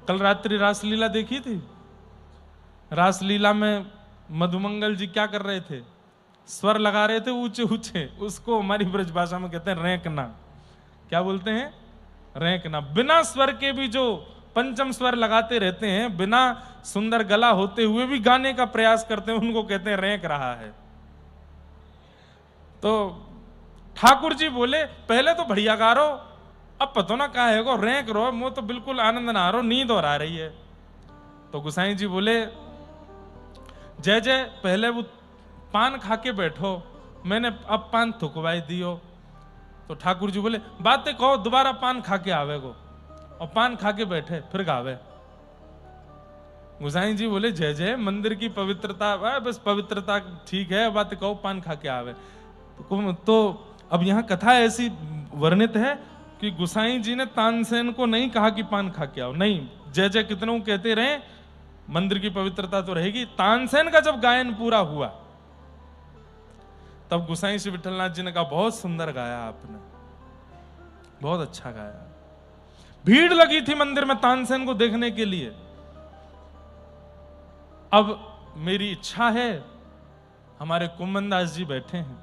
Speaker 1: कल रात्रि रासलीला देखी थी। रासलीला में मधुमंगल जी क्या कर रहे थे? स्वर लगा रहे थे ऊंचे ऊंचे, उसको हमारी ब्रज भाषा में कहते हैं रैंकना। क्या बोलते हैं? रैंकना। बिना स्वर के भी जो पंचम स्वर लगाते रहते हैं, बिना सुंदर गला होते हुए भी गाने का प्रयास करते हैं, उनको कहते हैं रैंक रहा है। तो ठाकुर जी बोले, पहले तो बढ़िया गा रो, अब पतो ना कहा है, रैंक रो, मुंह तो बिल्कुल आनंद ना आ रो, नींद और आ रही है। तो गोसाई जी बोले, जय जय पहले वो पान खा के बैठो, मैंने अब पान थुकवाई दियो। तो ठाकुर जी बोले, बातें कहो, दोबारा पान खा के आवे गो। और पान खा के बैठे, फिर गावे। गोसाई जी बोले, जय जय मंदिर की पवित्रता, बस पवित्रता ठीक है, बातें कहो, पान खा के आवे। तो अब यहां कथा ऐसी वर्णित है कि गोसाई जी ने तानसेन को नहीं कहा कि पान खा के आओ, नहीं, जय जय कितनों कहते रहे, मंदिर की पवित्रता तो रहेगी। तानसेन का जब गायन पूरा हुआ तब गोसाई श्री विठलनाथ जी ने कहा, बहुत सुंदर गाया आपने, बहुत अच्छा गाया। भीड़ लगी थी मंदिर में तानसेन को देखने के लिए। अब मेरी इच्छा है, हमारे कुम्मन दास जी बैठे हैं,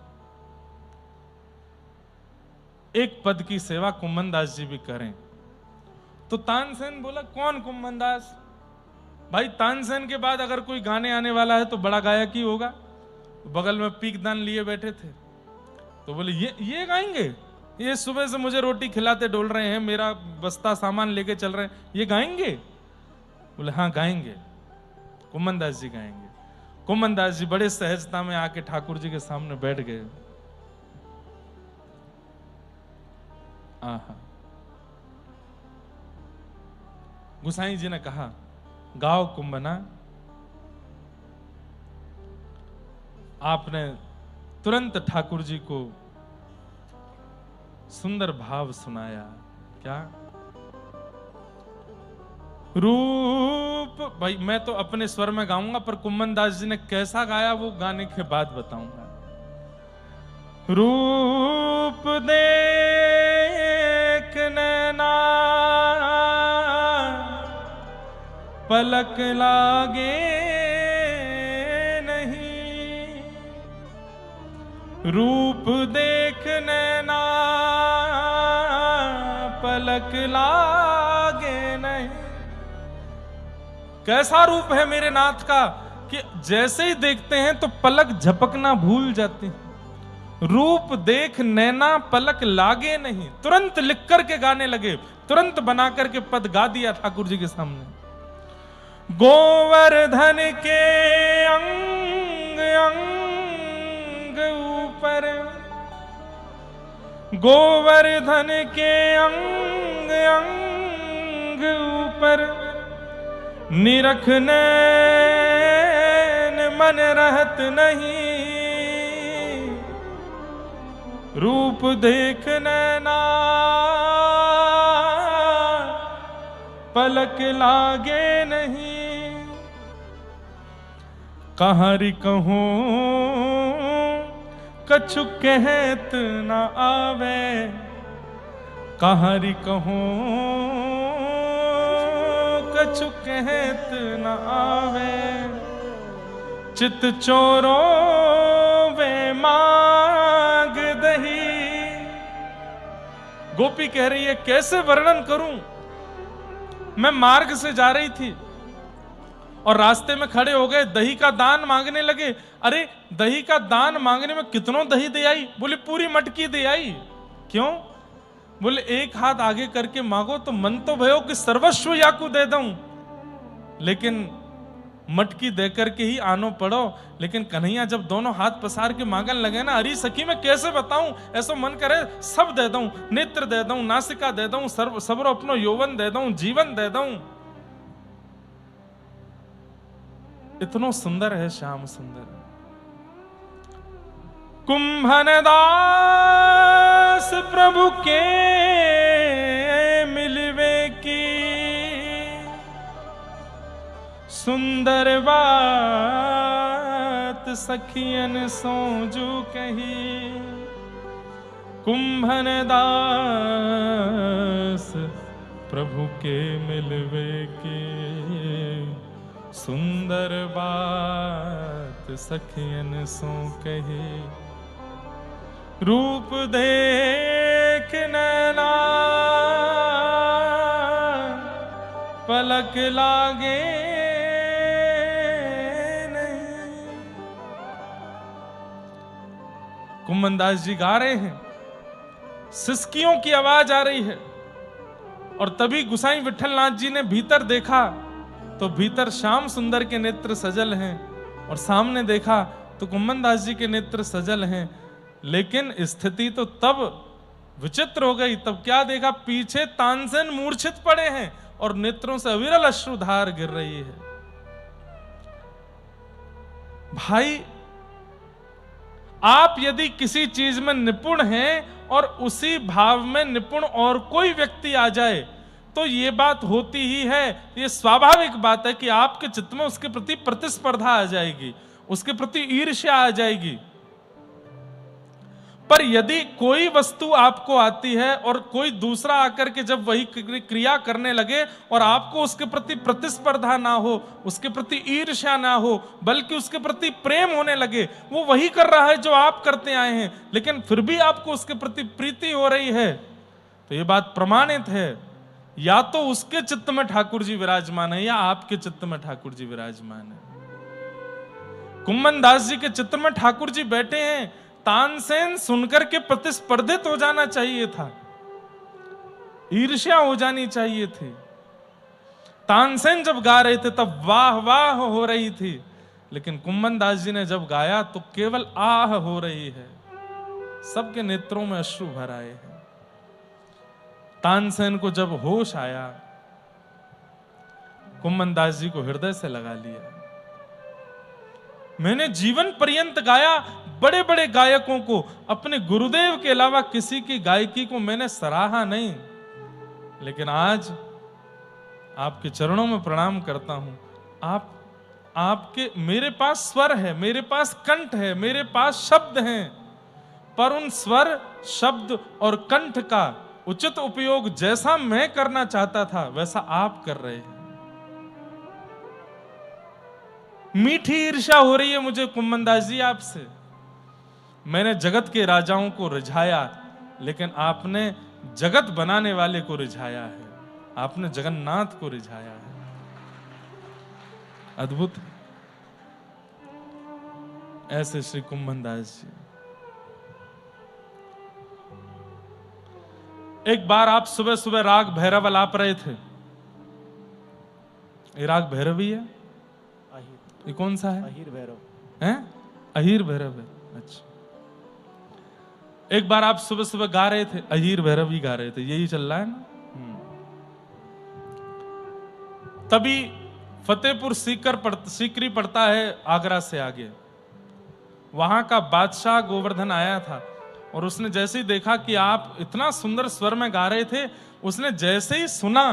Speaker 1: एक पद की सेवा कुम्मन दास जी भी करें। तो तानसेन बोला, कौन कुम्मन दास? भाई तानसेन के बाद अगर कोई गाने आने वाला है तो बड़ा गायक ही होगा। बगल में पीकदान लिए बैठे थे, तो बोले, ये गाएंगे? ये सुबह से मुझे रोटी खिलाते डोल रहे हैं, मेरा बस्ता सामान लेके चल रहे हैं, ये गाएंगे? बोले, हाँ गाएंगे, कुम्मन दास जी गाएंगे। कुम्मन दास जी बड़े सहजता में आके ठाकुर जी के सामने बैठ गए। गोसाई जी ने कहा, गाओ कुंभना। आपने तुरंत ठाकुर जी को सुंदर भाव सुनाया। क्या रूप, भाई मैं तो अपने स्वर में गाऊंगा, पर कुम्मन दास जी ने कैसा गाया वो गाने के बाद बताऊंगा। रूप देख नैना पलक लागे नहीं, रूप देख नैना पलक लागे नहीं। कैसा रूप है मेरे नाथ का कि जैसे ही देखते हैं तो पलक झपकना भूल जाते हैं। रूप देख नैना पलक लागे नहीं, तुरंत लिख करके गाने लगे, तुरंत बना करके पद गा दिया ठाकुर जी के सामने। गोवर्धन के अंग अंग ऊपर, गोवर्धन के अंग अंग ऊपर, निरख नैन मन रहत नहीं, रूप देख नैना पलक लागे नहीं। कहारी कहूं कछु कहत न आवे, कहारी कहूं कछु कहत न आवे, चित चोरो वे मांग दही। गोपी कह रही है कैसे वर्णन करूं, मैं मार्ग से जा रही थी और रास्ते में खड़े हो गए, दही का दान मांगने लगे। अरे दही का दान मांगने में कितनों दही दे आई? बोले पूरी मटकी दे आई। क्यों? बोले एक हाथ आगे करके मांगो तो मन तो भयो कि सर्वस्व याकू दे दूं, लेकिन मटकी दे करके ही आनो पड़ो। लेकिन कन्हैया जब दोनों हाथ पसार के मांगन लगे ना, अरे सखी मैं कैसे बताऊं, ऐसा मन करे सब दे दूं, नेत्र दे दूं, नासिका दे दूं, सबरो अपनो यौवन दे दूं, जीवन दे दूं। इतनो सुंदर है श्याम सुंदर। कुंभन दास प्रभु के मिलवे की सुंदर बात सखियन सोजू कही। कुंभन दास प्रभु के मिलवे की सुंदर बात सखियन सो कही। रूप देख नैना पलक लागे नहीं। कुम्मन दास जी गा रहे हैं, सिसकियों की आवाज आ रही है, और तभी गुसाई विठलनाथ जी ने भीतर देखा तो भीतर श्याम सुंदर के नेत्र सजल हैं, और सामने देखा तो कुम्मन दास जी के नेत्र सजल हैं। लेकिन स्थिति तो तब विचित्र हो गई। तब क्या देखा, पीछे तानसेन मूर्छित पड़े हैं और नेत्रों से अविरल अश्रुधार गिर रही है। भाई आप यदि किसी चीज में निपुण हैं और उसी भाव में निपुण और कोई व्यक्ति आ जाए तो ये बात होती ही है, ये स्वाभाविक बात है कि आपके चित्त में उसके प्रति प्रतिस्पर्धा आ जाएगी, उसके प्रति ईर्ष्या आ जाएगी। पर यदि कोई वस्तु आपको आती है और कोई दूसरा आकर के जब वही क्रिया करने लगे और आपको उसके प्रति प्रतिस्पर्धा ना हो, उसके प्रति ईर्ष्या ना हो, बल्कि उसके प्रति प्रेम होने लगे, वो वही कर रहा है जो आप करते आए हैं, लेकिन फिर भी आपको उसके प्रति प्रीति हो रही है, तो ये बात प्रमाणित है, या तो उसके चित्त में ठाकुर जी विराजमान है या आपके चित्त में ठाकुर जी विराजमान है। कुम्मन दास जी के चित्त में ठाकुर जी बैठे हैं। तानसेन सुनकर के प्रतिस्पर्धित हो जाना चाहिए था, ईर्ष्या हो जानी चाहिए थी। तानसेन जब गा रहे थे तब वाह वाह हो रही थी, लेकिन कुम्मन दास जी ने जब गाया तो केवल आह हो रही है, सबके नेत्रों में अश्रु भर आए हैं। तानसेन को जब होश आया, कुम्मन दास जी को हृदय से लगा लिया। मैंने जीवन पर्यंत गाया, बड़े बड़े गायकों को, अपने गुरुदेव के अलावा किसी की गायकी को मैंने सराहा नहीं, लेकिन आज आपके चरणों में प्रणाम करता हूं। आपके मेरे पास स्वर है, मेरे पास कंठ है, मेरे पास शब्द हैं, पर उन स्वर, शब्द और कंठ का उचित उपयोग जैसा मैं करना चाहता था वैसा आप कर रहे हैं। मीठी ईर्ष्या हो रही है मुझे कुम्मन दास जी आपसे। मैंने जगत के राजाओं को रिझाया, लेकिन आपने जगत बनाने वाले को रिझाया है, आपने जगन्नाथ को रिझाया है। अद्भुत। ऐसे श्री कुम्मन दास जी। एक बार आप सुबह सुबह राग भैरव आलाप रहे थे। ये राग भैरव ही है? ये कौन सा है?
Speaker 2: अहीर भैरव
Speaker 1: है? अहीर भैरव है। अच्छा, एक बार आप सुबह सुबह गा रहे थे, अहीर भैरव ही गा रहे थे, यही चल रहा है ना? तभी फतेहपुर सीकरी पड़ता है आगरा से आगे। वहां का बादशाह गोवर्धन आया था और उसने जैसे ही देखा कि आप इतना सुंदर स्वर में गा रहे थे, उसने जैसे ही सुना,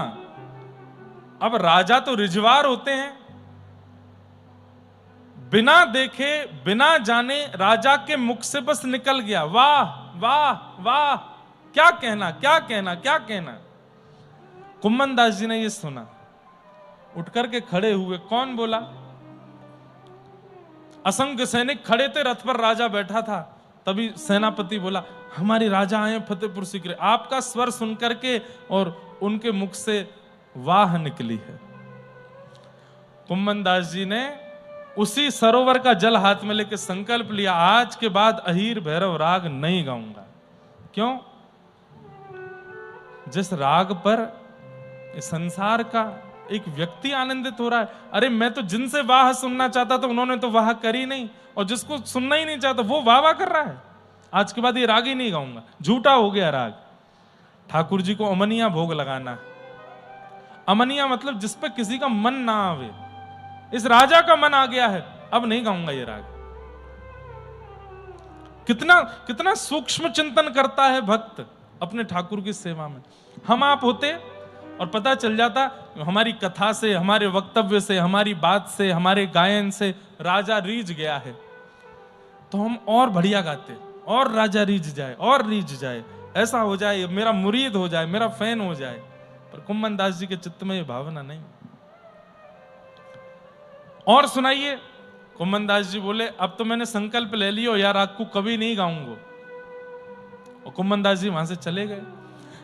Speaker 1: अब राजा तो रिजवार होते हैं, बिना देखे बिना जाने राजा के मुख से बस निकल गया, वाह वाह वाह, क्या कहना क्या कहना क्या कहना। कुम्मन दास जी ने ये सुना, उठ करके खड़े हुए। कौन बोला? असंख्य सैनिक खड़े थे, रथ पर राजा बैठा था। तभी सेनापति बोला, हमारे राजा आए फतेहपुर सीकरी। आपका स्वर सुन करके और उनके मुख से वाह निकली है। कुम्मन दास जी ने उसी सरोवर का जल हाथ में लेकर संकल्प लिया, आज के बाद अहीर भैरव राग नहीं गाऊंगा। क्यों? जिस राग पर संसार का एक व्यक्ति आनंदित हो रहा है। अरे मैं तो जिनसे वाह सुनना चाहता था उन्होंने तो वाह करी नहीं, और जिसको सुनना ही नहीं चाहता वो वाह वाह कर रहा है। आज के बाद ये राग ही नहीं गाऊंगा, झूठा हो गया राग। ठाकुर जी को अमनिया भोग लगाना। अमनिया मतलब जिस पे किसी का मन ना आवे। इस राजा का मन आ गया है, अब नहीं गाऊंगा ये राग। कितना कितना सूक्ष्म चिंतन करता है भक्त अपने ठाकुर की सेवा में। हम आप होते और पता चल जाता, हमारी कथा से, हमारे वक्तव्य से, हमारी बात से, हमारे गायन से राजा रीझ गया है, तो हम और बढ़िया गाते, और राजा रीझ जाए और रीझ जाए, ऐसा हो जाए, मेरा मुरीद हो जाए, मेरा फैन हो जाए। पर कुम्मन दास जी के चित्त में ये भावना नहीं। और सुनाइए। कुम्मन दास जी बोले, अब तो मैंने संकल्प ले लियो यार, राग को कभी नहीं गाऊंगा। और कुम्मन दास जी वहां से चले गए।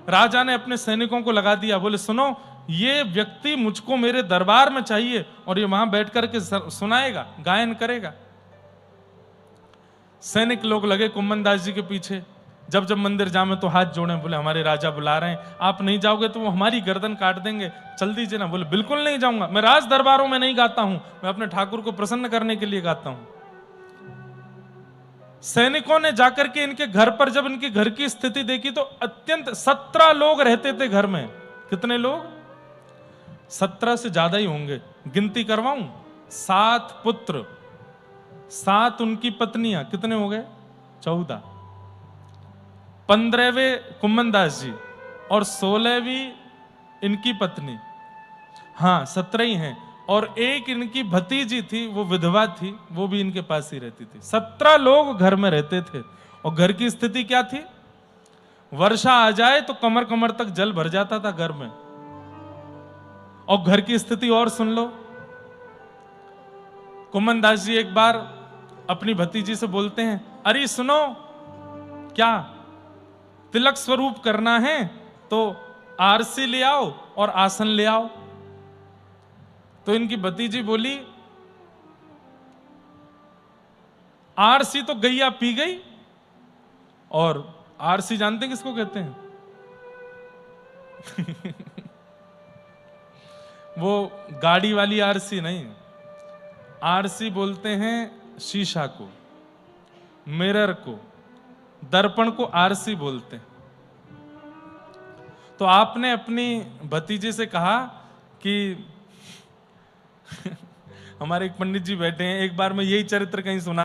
Speaker 1: राजा ने अपने सैनिकों को लगा दिया, बोले सुनो, ये व्यक्ति मुझको मेरे दरबार में चाहिए और ये वहां बैठ करके सुनाएगा, गायन करेगा। सैनिक लोग लगे कुम्मन दास जी के पीछे। जब जब मंदिर जामे तो हाथ जोड़े, बोले हमारे राजा बुला रहे हैं, आप नहीं जाओगे तो वो हमारी गर्दन काट देंगे, चल दीजिए ना। बोले बिल्कुल नहीं जाऊंगा, मैं राज दरबारों में नहीं गाता हूं, मैं अपने ठाकुर को प्रसन्न करने के लिए गाता हूं। सैनिकों ने जाकर के इनके घर पर जब इनके घर की स्थिति देखी तो अत्यंत 17 लोग रहते थे घर में। कितने लोग? 17 से ज्यादा ही होंगे, गिनती करवाऊं। 7 पुत्र, 7 उनकी पत्नियां, कितने हो गए? 14। 15वें कुम्मन दास जी और 16वीं इनकी पत्नी, हाँ 17 ही हैं। और एक इनकी भतीजी थी, वो विधवा थी, वो भी इनके पास ही रहती थी। 17 लोग घर में रहते थे। और घर की स्थिति क्या थी? वर्षा आ जाए तो कमर कमर तक जल भर जाता था घर में। और घर की स्थिति और सुन लो। कुम्मन दास जी एक बार अपनी भतीजी से बोलते हैं, अरे सुनो, क्या तिलक स्वरूप करना है तो आरसी ले आओ और आसन ले आओ। तो इनकी भतीजी बोली, आरसी तो गैया पी गई। और आरसी जानते हैं किसको कहते हैं? वो गाड़ी वाली आरसी नहीं, आरसी बोलते हैं शीशा को, मिरर को, दर्पण को आरसी बोलते हैं। तो आपने अपनी भतीजे से कहा कि हमारे एक पंडित जी बैठे हैं, एक बार मैं यही चरित्र कहीं सुना